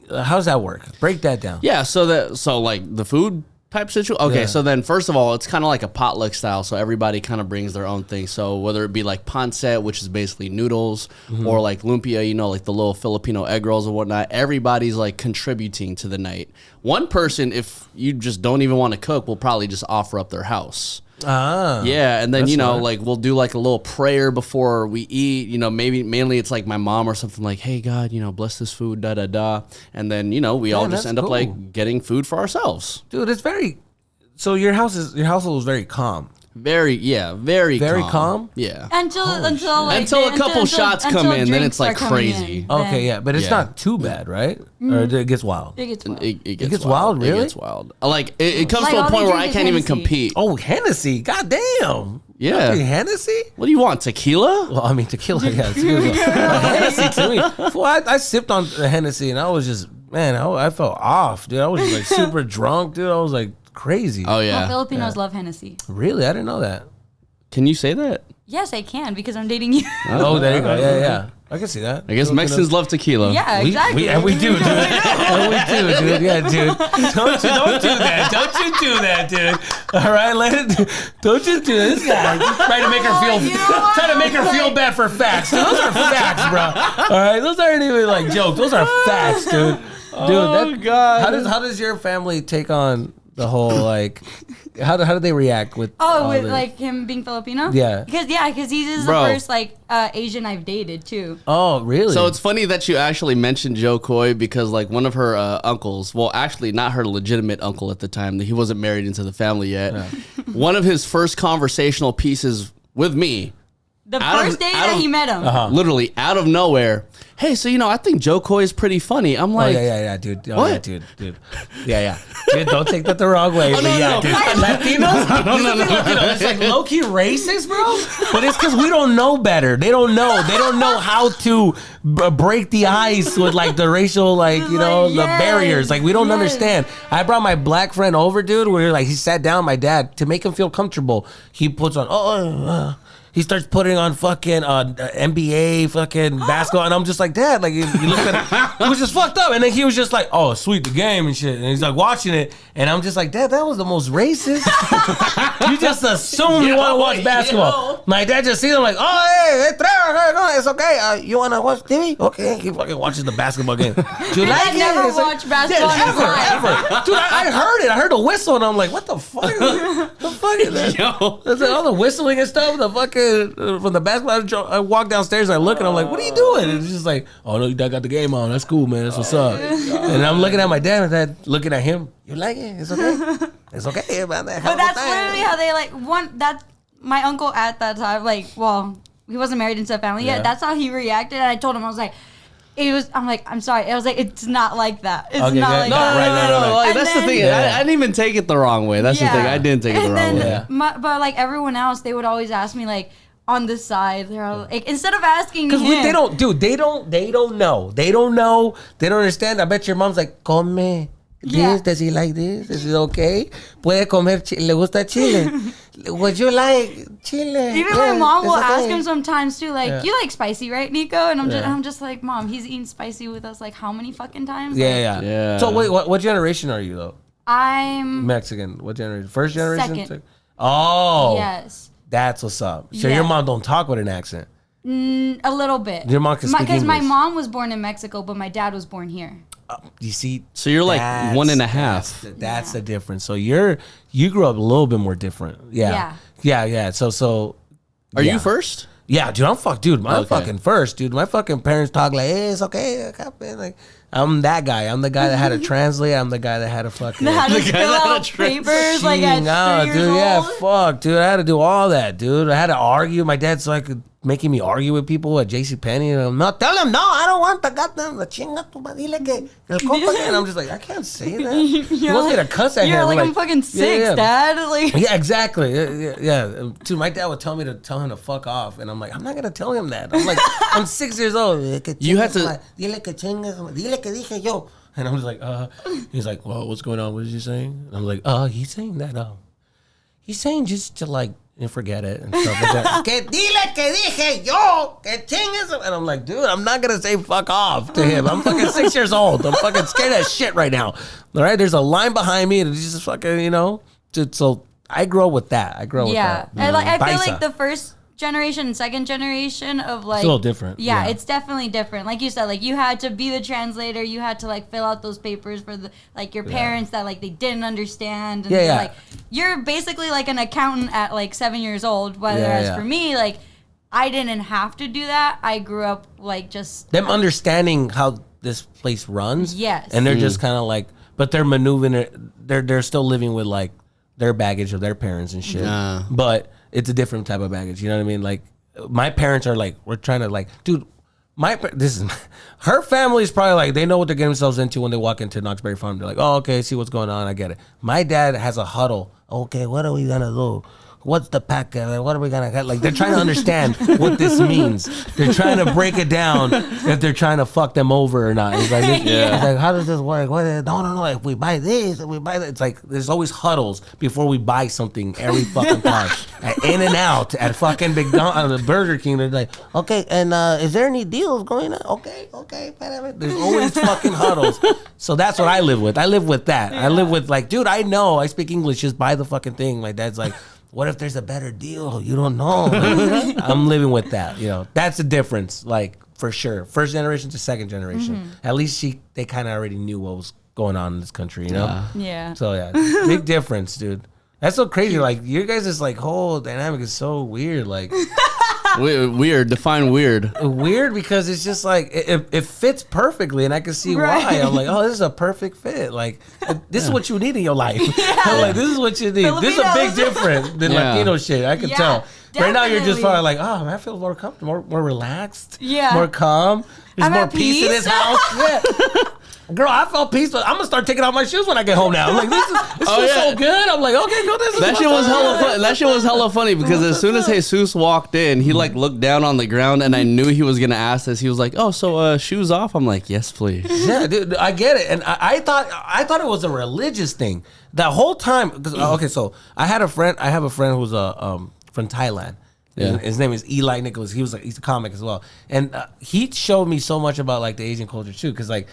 how does that work? Break that down. Yeah, so like the food type situation. Okay, so then first of all, it's kind of like a potluck style. So everybody kind of brings their own thing. So whether it be like pancit, which is basically noodles, or like lumpia, you know, like the little Filipino egg rolls and whatnot, everybody's like contributing to the night. One person, if you just don't even want to cook, will probably just offer up their house. Yeah, and then you know, like we'll do like a little prayer before we eat. You know, mainly it's like my mom or something like, "Hey God, you know, bless this food, da da da," and then you know we all just end up like getting food for ourselves. Dude, it's very. So your household is very calm. Very calm. Yeah. Until a couple shots come in, then it's like crazy. Okay, yeah, but it's not too bad, right? Or it gets wild. It gets wild. It gets wild. Really? It gets wild. Like it comes to a point where I can't even compete. Oh, Hennessy! Goddamn. Yeah. Hennessy? What do you want? Tequila? Well, I mean tequila. Yeah, Hennessy to me. Well, I sipped on the Hennessy and I was just I felt off, dude. I was just like super drunk, dude. I was like crazy. Oh yeah. Well, Filipinos love Hennessy. Really? I didn't know that. Can you say that? Yes, I can because I'm dating you. Oh, there you go. Yeah. I can see that. I guess Mexicans love tequila. Yeah, exactly. We do, dude. We do, dude. Yeah, dude. Don't do that. Don't you do that, dude. All right, don't you do this guy. Trying to make her feel bad for facts. Dude, those are facts, bro. All right, those aren't even like jokes. Those are facts, dude. Dude, God. How does your family take on the whole like? How do they react with? With like him being Filipino? Yeah. Because he's the first like Asian I've dated too. Oh, really? So it's funny that you actually mentioned Joe Coy because like one of her uncles, well, actually not her legitimate uncle at the time, that he wasn't married into the family yet. Yeah. One of his first conversational pieces with me. The first day that he met him. Literally out of nowhere. Hey, so, you know, I think Joe Coy is pretty funny. I'm like... yeah, dude. What? Yeah, dude. Yeah. Dude, don't take that the wrong way. Dude. Latinos? No. It's like low-key racist, bro. But it's because we don't know better. They don't know. They don't know how to break the ice with, like, the racial, like, you know, the barriers. Like, we don't understand. I brought my black friend over, dude, where, like, he sat down, my dad, to make him feel comfortable. He puts on... He starts putting on fucking NBA fucking basketball, and I'm just like, Dad, like, you looked at it was just fucked up, and then he was just like, oh, sweet, the game and shit, and he's like watching it, and I'm just like, Dad, that was the most racist. You just assume you want to watch basketball. My dad just sees him like, oh, hey, Trevor, it's okay. You want to watch TV? Okay, he fucking watches the basketball game. Do you like it? Never watched basketball ever. Dude, I heard it. I heard the whistle, and I'm like, what the fuck? The fuck is that? Yo, that's all the whistling and stuff. The fucking from the basketball. I walk downstairs and I look and I'm like, what are you doing? And it's just like, oh no, you got the game on. That's cool, man. That's what's up. And I'm looking at my dad and dad looking at him. You like it? It's okay. It's okay, man. But that's literally how they like that's my uncle at that time. Like, well, he wasn't married into a family yet. That's how he reacted. And I told him, I was like, I'm like, I'm sorry. I was like, it's not like that. It's not like that. No. Like, that's the thing. I didn't even take it the wrong way. That's the thing. I didn't take it the wrong way. But like everyone else, they would always ask me like on the side. They're all, like, instead of asking because they don't, dude. They don't know. They don't understand. I bet your mom's like, come. This, does he like this? Is it okay? Puede comer le gusta chile. Would you like chile? Even my mom will ask him sometimes too, like, you like spicy, right, Nico? And I'm just like, Mom, he's eaten spicy with us like how many fucking times? Yeah. So wait, what generation are you though? I'm Mexican. What generation? First generation? Second. Oh. Yes. That's what's up. So your mom don't talk with an accent? A little bit. Your mom can speak English. Because my mom was born in Mexico, but my dad was born here. You see, so you're like 1.5. That's the difference. So you grew up a little bit more different. Yeah. So are you first? Yeah, dude, I'm fucking first, dude. My fucking parents talk like, hey, it's okay, like I'm that guy. I'm the guy that had to translate. I'm the guy that had to fucking. That had to fill out papers like at 3 years old. Yeah, fuck, dude. I had to do all that, dude. I had to argue. My dad's like making me argue with people at JCPenney. And I'm not tell him, no, I don't want the goddamn la chinga tu dile que el compa. And I'm just like, I can't say that. He wants me to cuss at him. You're like, I'm fucking 6, Dad. Like, yeah, exactly. Yeah. Dude, my dad would tell me to tell him to fuck off, and I'm like, I'm not gonna tell him that. I'm like, I'm 6 years old. You had to dile que chingas, dile que dije yo. And I'm just like, he's like, well, what's going on? What is he saying? And I'm like, he's saying that, he's saying just to like, and forget it and stuff like that. Que dile que dije yo, que chingas. And I'm like, dude, I'm not going to say fuck off to him. I'm fucking 6 years old. I'm fucking scared of shit right now. All right? There's a line behind me and it's just fucking, so I grow with that. I grow with that. Yeah. And like, I feel like the first generation and second generation of like, it's a little different. Yeah, it's definitely different. Like you said, like you had to be the translator. You had to like fill out those papers for the like your parents that like they didn't understand. And like you're basically like an accountant at like 7 years old. Whereas for me, like I didn't have to do that. I grew up like just them understanding how this place runs. Yes, and they're just kind of like, but they're maneuvering it. They're still living with like their baggage of their parents and shit. But it's a different type of baggage. You know what I mean? Like my parents are like, we're trying to like, dude, her family is probably like, they know what they're getting themselves into when they walk into Knoxberry Farm. They're like, oh, okay, see what's going on. I get it. My dad has a huddle. Okay, what are we going to do? What's the pack? What are we going to get? Like, they're trying to understand what this means. They're trying to break it down if they're trying to fuck them over or not. It's like, it's like how does this work? No. If we buy this, if we buy that. It's like, there's always huddles before we buy something every fucking time. At In-N-Out, at fucking McDonald's, Burger King, they're like, okay, and is there any deals going on? Okay, whatever. There's always fucking huddles. So that's what I live with. I live with that. I live with like, dude, I know I speak English. Just buy the fucking thing. My dad's like, what if there's a better deal? You don't know. Like, I'm living with that. That's the difference. Like for sure, first generation to second generation. At least they kind of already knew what was going on in this country. Yeah. So yeah, big difference, dude. That's so crazy. Like your guys' like whole dynamic is so weird. Like weird. Define weird. Weird because it's just like it fits perfectly, and I can see why. I'm like, oh, this is a perfect fit. Like this is what you need in your life. Like this is what you need. This is a big difference than Latino shit. I can tell. Definitely. Right now you're just probably like, oh, man, I feel more comfortable, more relaxed, more calm. There's more peace in this house. Yeah. Girl, I felt peaceful. I'm gonna start taking off my shoes when I get home now. I'm like, this feels so good. I'm like, okay, go. That shit was hella fun. That shit was hella funny because as soon as Jesus walked in, he like looked down on the ground, and I knew he was gonna ask this. He was like, "Oh, so shoes off?" I'm like, "Yes, please." Yeah, dude, I get it, and I thought it was a religious thing that whole time. Okay, so I have a friend who's from Thailand. Yeah. His name is Eli Nicholas. He's a comic as well, and he showed me so much about like the Asian culture too, because like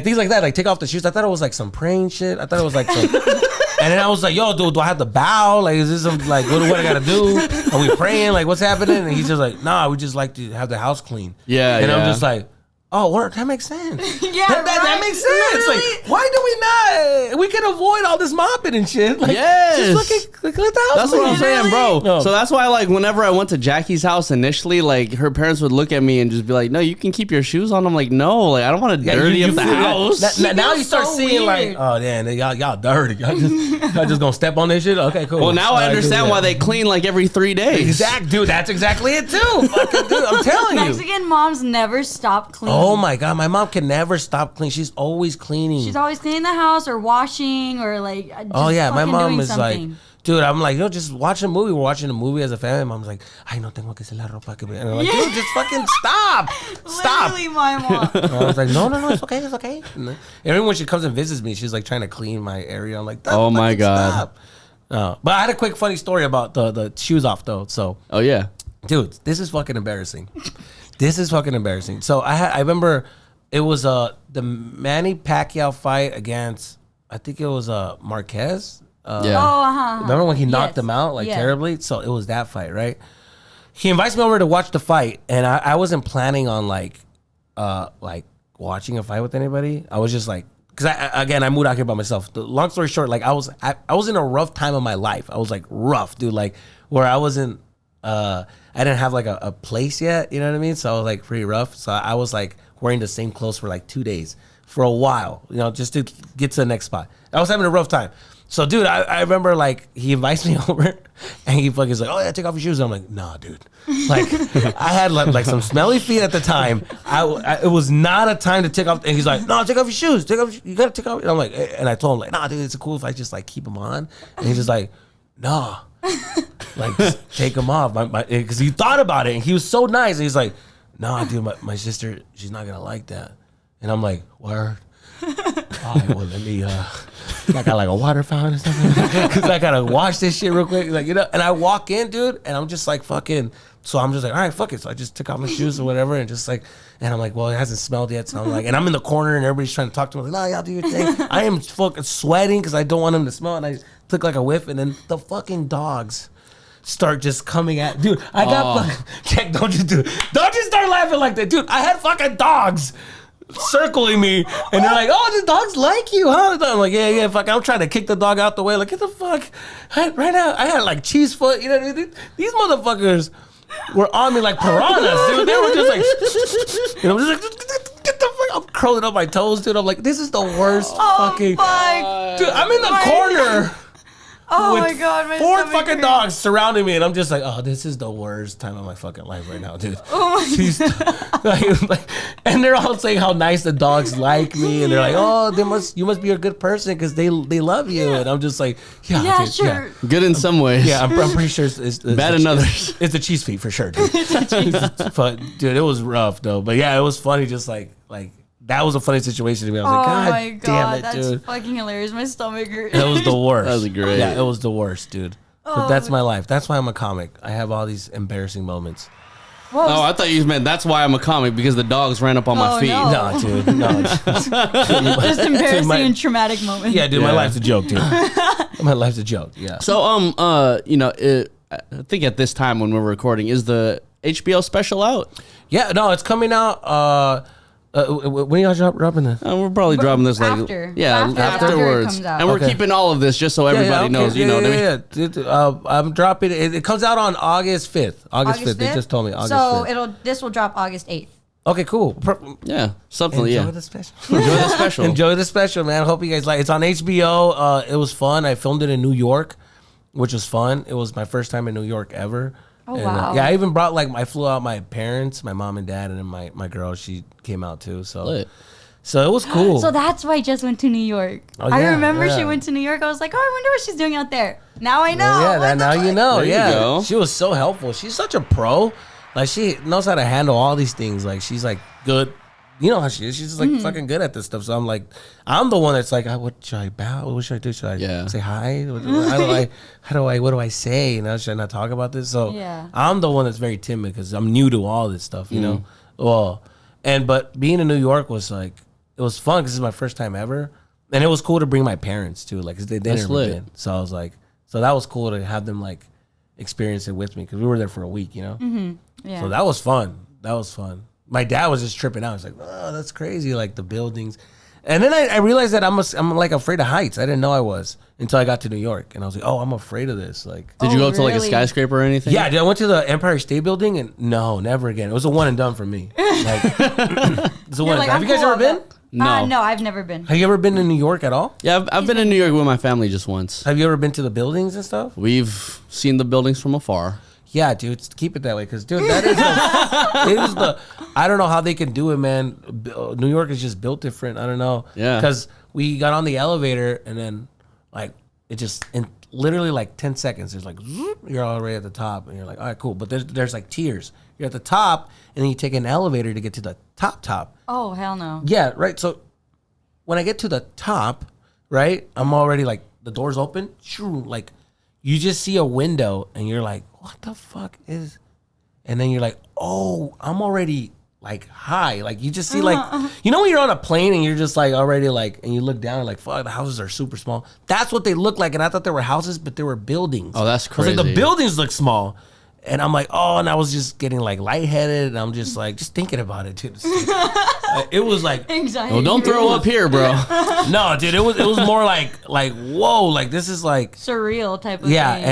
things like that, like take off the shoes. I thought it was like some praying shit. I thought it was like some, and then I was like, yo, dude, do I have to bow? Like, is this some, like what I gotta do? Are we praying? Like, what's happening? And he's just like, nah, we just like to have the house clean. Yeah, and I'm just like, oh, that makes sense. That makes sense. Like, why do we not? We can avoid all this mopping and shit. Like, just look at the house. That's what I'm saying, bro. No. So that's why, like, whenever I went to Jackie's house initially, like, her parents would look at me and just be like, "No, you can keep your shoes on." I'm like, "No, like, I don't want to dirty up the house." Now you start seeing like, oh, damn, y'all dirty. Y'all just gonna step on this shit. Okay, cool. Well, now I understand why they clean like every 3 days. Dude. That's exactly it too. Fucking dude, I'm telling you. Mexican moms never stop cleaning. Oh my God, my mom can never stop cleaning. She's always cleaning. She's always cleaning the house or washing or like. Just my mom is something. like, dude, I'm like, just watch a movie. We're watching a movie as a family. Mom's like, ay, no tengo que hacer la ropa. And I'm like, dude, just fucking stop. Literally my mom. I was like, no, it's okay. And every when she comes and visits me, she's like trying to clean my area. I'm like, oh my God. Stop. But I had a quick funny story about the shoes off though. So. Oh yeah. Dude, this is fucking embarrassing. So I remember it was the Manny Pacquiao fight against, I think it was Marquez. Remember when he knocked him out terribly? So it was that fight, right? He invites me over to watch the fight, and I wasn't planning on like watching a fight with anybody. I was just like, because I moved out here by myself. Long story short, like I was in a rough time of my life. I was like rough, dude, like where I wasn't. I didn't have like a place yet, you know what I mean? So I was like pretty rough. So I was like wearing the same clothes for like 2 days. for a while, you know, just to get to the next spot. I was having a rough time. So, dude, I remember, like, he invites me over, and he fucking like, oh, yeah, take off your shoes. And I'm like, nah, dude. Like, I had, like some smelly feet at the time. It was not a time to take off. And he's like, no, take off your shoes. You got to take off. And I'm like, and I told him, like, nah, dude, it's cool if I just, like, keep them on. And he's just like, nah. Like, just take them off. Because he thought about it, and he was so nice. And he's like, nah, dude, my sister, she's not going to like that. And I'm like, word. All right, well, let me, I got like a water fountain or something because I gotta wash this shit real quick, like, you know. And I walk in, dude, and I'm just like fucking. So I'm just like, all right, fuck it. So I just took off my shoes or whatever, and just like, and I'm like, well, it hasn't smelled yet. So I'm like, and I'm in the corner, and everybody's trying to talk to me. Like, no, y'all do your thing. I am fucking sweating because I don't want them to smell, and I took like a whiff, and then the fucking dogs start just coming at, dude. I got fucking, Jack, don't just start laughing like that, dude. I had fucking dogs circling me, and they're like, oh, the dogs like you, huh? I'm like, yeah, fuck. I'm trying to kick the dog out the way, like, get the fuck right now. I had like cheese foot, you know. These motherfuckers were on me like piranhas, dude. They were just like, you know, just like, get the fuck. I'm curling up my toes, dude. I'm like, this is the worst fucking. Fuck. Dude, I'm in the corner. Oh my god, my 4 stomach fucking hurts. dogs surrounding me, and I'm just like, oh, this is the worst time of my fucking life right now, dude. Oh my like, and they're all saying how nice the dogs like me, and they're like, oh, you must be a good person because they love you, and I'm just like, yeah, dude, sure. yeah. Good in some ways. Yeah, I'm pretty sure it's Bad in others. It's the cheese feet for sure, dude. But, dude, it was rough though. But yeah, it was funny. Just like that was a funny situation to me. I was like, God damn it, that's dude. fucking hilarious. My stomach hurts. It was the worst. That was great. Yeah, it was the worst, dude. But that's my life. That's why I'm a comic. I have all these embarrassing moments. Oh, I thought you meant that's why I'm a comic, because the dogs ran up on my feet. no. No, dude. No. Just embarrassing and traumatic moments. Yeah, dude. My life's a joke, dude. My life's a joke. Yeah. So, you know, I think at this time when we're recording, is the HBO special out? Yeah. No, it's coming out. When y'all dropping this? We're probably dropping this like after. afterwards, it comes out. and we're keeping all of this just so everybody knows. You know what I mean? I'm dropping it. It comes out on August 5th. August 5th. They just told me August 5th. So this will drop August 8th. Okay, cool. Yeah, something. Enjoy Yeah, the special. enjoy the special. Enjoy the special, man. Hope you guys like. It's on HBO. It was fun. I filmed it in New York, which was fun. It was my first time in New York ever. Oh, And, wow. yeah, I even brought I flew out my parents, my mom and dad, and then my girl. She came out too. So Lit. So it was cool. So that's why Jess went to New York. Oh, I yeah, remember yeah. she went to New York. I was like, oh, I wonder what she's doing out there. Now I know. Yeah, now you know. There you Yeah, go. she was so helpful. She's such a pro. Like, she knows how to handle all these things. Like, she's like good. You know how she is. She's just like fucking good at this stuff. So I'm like, I'm the one that's like, what should I bow? What should I do? Should I say hi? What do I say? You know, should I not talk about this? So Yeah. I'm the one that's very timid because I'm new to all this stuff. You know, but being in New York was like, it was fun because it's my first time ever, and it was cool to bring my parents too. Like, 'cause they That's never lit. been. So I was like, so that was cool to have them like experience it with me because we were there for a week. You know, Yeah. so that was fun. That was fun. My dad was just tripping out. He's like, "Oh, that's crazy!" Like the buildings, and then I realized that I'm like afraid of heights. I didn't know I was until I got to New York, and I was like, "Oh, I'm afraid of this." Like, Did you go to like a really? skyscraper or anything? yeah, dude, I went to the Empire State Building, and no, never again. It was a one and done for me. Like, it's a one. Like, Have I'm you guys cool ever with been? that. No. No, I've never been. Have you ever been to New York at all? Yeah, I've been in New York with my family just once. Have you ever been to the buildings and stuff? We've seen the buildings from afar. Yeah, dude, keep it that way, because dude, that is I don't know how they can do it, man. New York is just built different. I don't know. Yeah. Because we got on the elevator and then like it just in literally like 10 seconds, there's like zoop, you're already at the top and you're like, all right, cool. But there's like tiers. You're at the top and then you take an elevator to get to the top. Oh, hell no. Yeah, right. So when I get to the top, right, I'm already like the door's open. Shoo, like you just see a window and you're like, what the fuck is? And then you're like, oh, I'm already like high. Like you just see like, you know when you're on a plane and you're just like already like, and you look down and like, fuck, the houses are super small. That's what they look like. And I thought they were houses, but they were buildings. Oh, that's I was like, the crazy. buildings look small. And I'm like, oh, and I was just getting like lightheaded. And I'm just like, just thinking about it, dude. It was like, Anxiety. Well, don't throw up here, bro. no, dude, it was more like whoa, like this is like Surreal type of yeah, thing.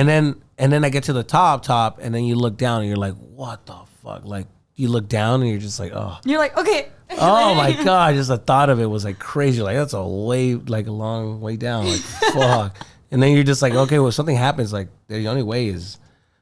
and then I get to the top, and then you look down and you're like, what the fuck? Like you look down and you're just like, oh. You're like, okay. Oh my god! Just the thought of it was like crazy. Like that's a long way down. Like fuck. And then you're just like, okay, well, something happens. Like the only way is,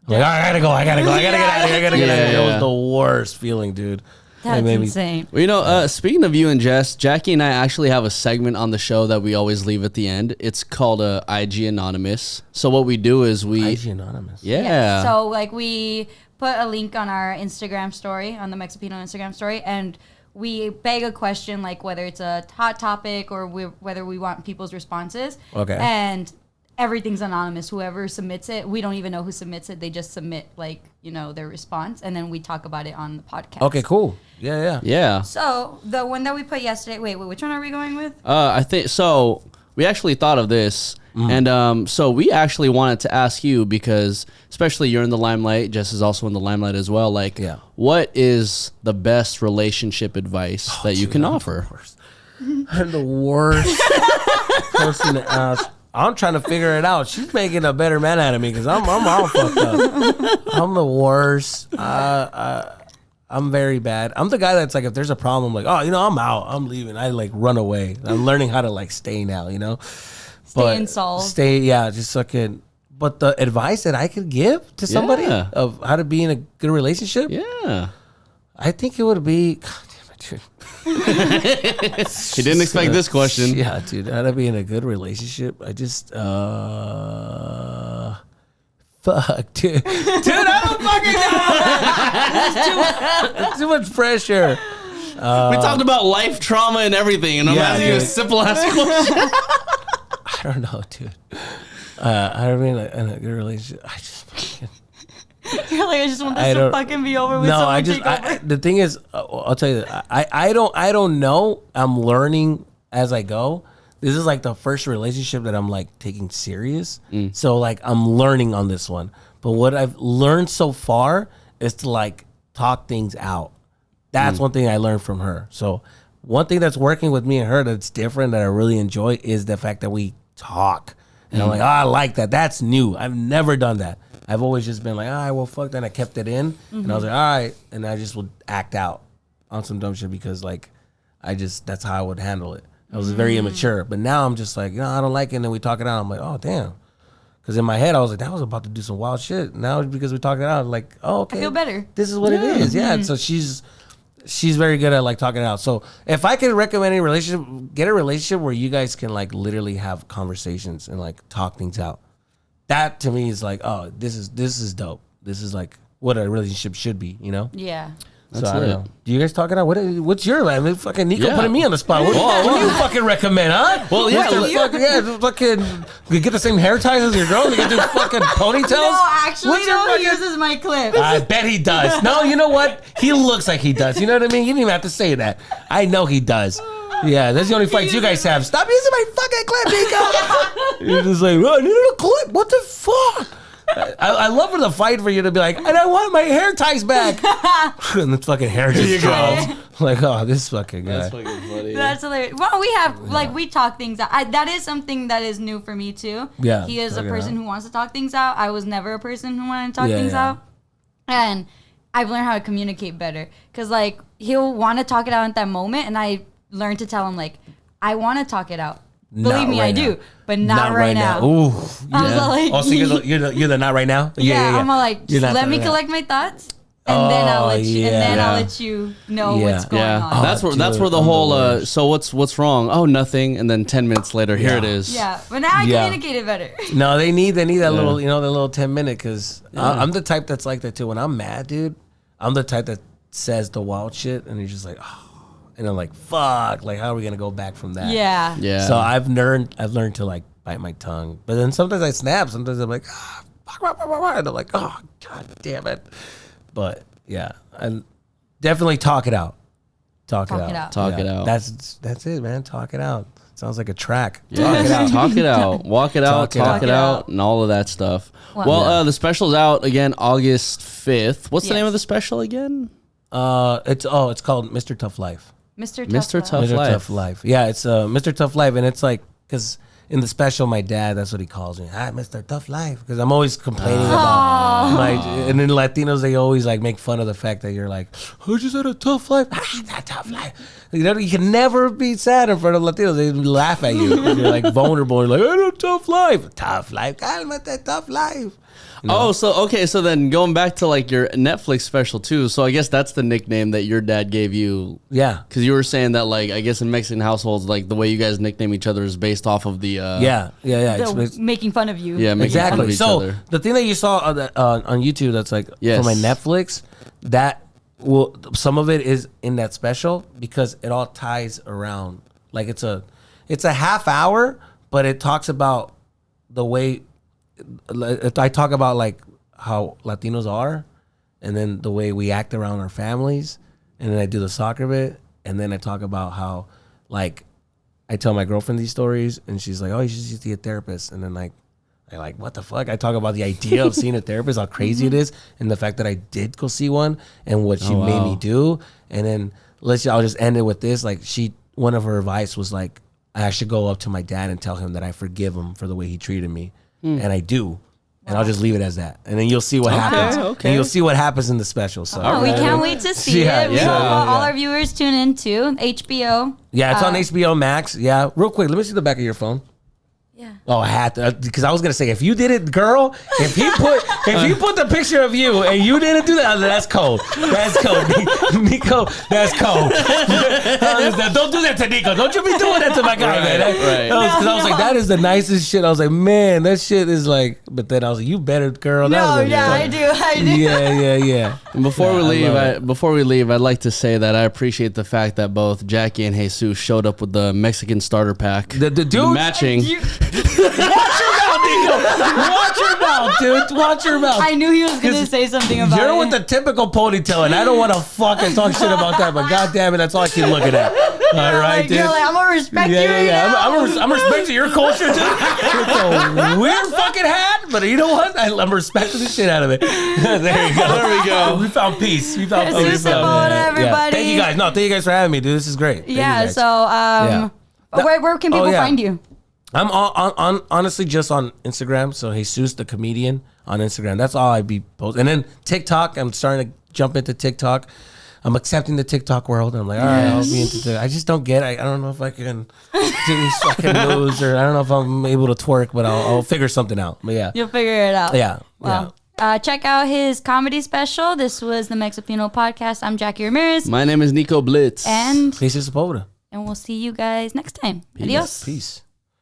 like, I gotta go. I gotta get out of here. I gotta get out of here. It was the worst feeling, dude. That's insane. Well, speaking of you and Jess, Jackie and I actually have a segment on the show that we always leave at the end. It's called IG Anonymous. So what we do is IG Anonymous. Yeah. So like we put a link on our Instagram story, on the Mexipino Instagram story, and we beg a question, like whether it's a hot topic or whether we want people's responses. Okay. And everything's anonymous. Whoever submits it, we don't even know who submits it. They just submit their response, and then we talk about it on the podcast. Okay, cool. Yeah. So the one that we put yesterday. Wait, which one are we going with? I think so. We actually thought of this, and so we actually wanted to ask you because, especially you're in the limelight. Jess is also in the limelight as well. Like, what is the best relationship advice that you can offer? I'm the worst person to ask. I'm trying to figure it out. She's making a better man out of me because I'm all fucked up. I'm the worst. I'm very bad. I'm the guy that's like, if there's a problem, I'm like, oh, I'm out. I'm leaving. I like run away. I'm learning how to like stay now, Stay and solve. Just fucking. But the advice that I could give to somebody of how to be in a good relationship, I think it would be. God damn it, dude. He didn't expect this question. Yeah, dude. How to be in a good relationship? I just fuck, dude. I don't fucking know. It's too much pressure. We talked about life trauma and everything, and I'm asking you a simple ass question. I don't know, dude. I don't mean in a good relationship. I just fucking. You're like, I just want this to fucking be over with. No, the thing is, I'll tell you, I don't know. I'm learning as I go. This is like the first relationship that I'm like taking serious. So like I'm learning on this one. But what I've learned so far is to like talk things out. That's one thing I learned from her. So one thing that's working with me and her that's different that I really enjoy is the fact that we talk. And I'm like, I like that. That's new. I've never done that. I've always just been like, all right, well, fuck that. I kept it in. And I was like, all right. And I just would act out on some dumb shit because like, that's how I would handle it. I was very immature. But now I'm just like, I don't like it. And then we talk it out. I'm like, oh, damn. Because in my head, I was like, that was about to do some wild shit. Now because we talked it out, like, oh, okay. I feel better. This is what it is. Yeah. And so she's very good at like talking it out. So if I could recommend a relationship, get a relationship where you guys can like literally have conversations and like talk things out. That to me is like, oh, this is dope. This is like what a relationship should be, Yeah. So I don't know. Do you guys talk it out? What's your I mean, fucking Nico putting me on the spot. What do you fucking recommend, huh? Well, fucking we get the same hair ties as your girl. We get do fucking ponytails. No, actually, he uses my clip. I bet he does. No, you know what? He looks like he does. You know what I mean? You didn't even have to say that. I know he does. Yeah, that's the only fights you guys have. Stop using my fucking clip, Nico. You're just like, oh, I needed a clip. What the fuck? I love for the fight for you to be like, and I want my hair ties back. And the fucking hair just goes. Like, oh, this fucking guy. That's fucking funny. That's hilarious. Well, we have, we talk things out. That is something that is new for me, too. Yeah. He is a person who wants to talk things out. I was never a person who wanted to talk things out. And I've learned how to communicate better. Because, he'll want to talk it out at that moment, and I learned to tell him, I want to talk it out. Believe me, I do, but not right now. Ooh, I was so you're the not right now. Yeah, I'm let me collect my thoughts, and then I'll let you, I'll let you know what's going on. That's where the whole. So what's wrong? Oh, nothing. And then 10 minutes later, here it is. Yeah, but now I communicated better. No, they need that little, the little 10-minute because I'm the type that's like that too. When I'm mad, dude, I'm the type that says the wild shit, and he's just like, oh. And I'm like, fuck, how are we gonna go back from that? Yeah. So I've learned to bite my tongue. But then sometimes I snap. Sometimes I'm like, fuck, and I'm like, oh, god damn it. But yeah, and definitely talk it out. Talk it out. Talk it out. That's it, man. Talk it out. Sounds like a track. Talk it out. Talk it out. Walk it out. Talk it out. And all of that stuff. Well, the special's out again August 5th. What's the name of the special again? It's called Mr. Tough Life. Mr. Tough Life. Yeah, it's Mr. Tough Life, and it's like because in the special, my dad, that's what he calls me. Hi, Mr. Tough Life. Because I'm always complaining about my, and then Latinos, they always like make fun of the fact that you're like, I just had a tough life. That tough life. You know, you can never be sad in front of Latinos. They laugh at you. You're like vulnerable. You're like, I had a tough life. Tough life. Cálmate, tough life. No. Oh, so then going back to like your Netflix special too. So I guess that's the nickname that your dad gave you. Yeah. Because you were saying that like I guess in Mexican households like the way you guys nickname each other is based off of the yeah. It's making fun of you. Yeah, making fun of each other. So the thing that you saw on YouTube that's like for my Netflix, that will some of it is in that special because it all ties around. Like it's a half hour, but it talks about the way. I talk about like how Latinos are, and then the way we act around our families, and then I do the soccer bit, and then I talk about how like I tell my girlfriend these stories, and she's like, "Oh, you should see a therapist," and then like I like, what the fuck? I talk about the idea of seeing a therapist, how crazy it is, and the fact that I did go see one, and what she made me do, and then I'll just end it with this. Like one of her advice was like, I should go up to my dad and tell him that I forgive him for the way he treated me. And I do. And I'll just leave it as that. And then you'll see what happens. Okay. And you'll see what happens in the special. So we can't wait to see it. We hope all our viewers tune in too. HBO. Yeah, it's on HBO Max. Yeah. Real quick, let me see the back of your phone. Yeah. Oh, I had to, because I was gonna say if you did it, girl. If you put the picture of you and you didn't do that, that's cold. That's cold, Nico. That's cold. Don't do that to Nico. Don't you be doing that to my guy, man. Right. Because I was like, that is the nicest shit. I was like, man, that shit is like. But then I was like, you better, girl. I do. Yeah. And before we leave, I'd like to say that I appreciate the fact that both Jackie and Jesus showed up with the Mexican starter pack. The dude matching. Watch your mouth, Nico. Watch your mouth, dude. Watch your mouth. I knew he was going to say something about it. You're with the typical ponytail, and I don't want to fucking talk shit about that, but goddamn it, that's all I keep looking at. All right, dude. You're like, I'm going to respect you right now. I'm respecting your culture, dude. It's a weird fucking hat, but you know what? I'm respecting the shit out of it. There you go. There we go. We found peace. Jesus Sepulveda, everybody. Thank you guys. No, thank you guys for having me, dude. This is great. So, where can people find you? I'm on honestly just on Instagram. So Jesus the comedian on Instagram. That's all I'd be posting. And then TikTok. I'm starting to jump into TikTok. I'm accepting the TikTok world. And I'm like, all right, I'll be into TikTok. I just don't get it. I don't know if I can do these fucking moves, or I don't know if I'm able to twerk, but I'll figure something out. But yeah, you'll figure it out. Yeah. Well, check out his comedy special. This was the Mexipino podcast. I'm Jackie Ramirez. My name is Nico Blitz. And Jesus Sepulveda. And we'll see you guys next time. Adios. Peace.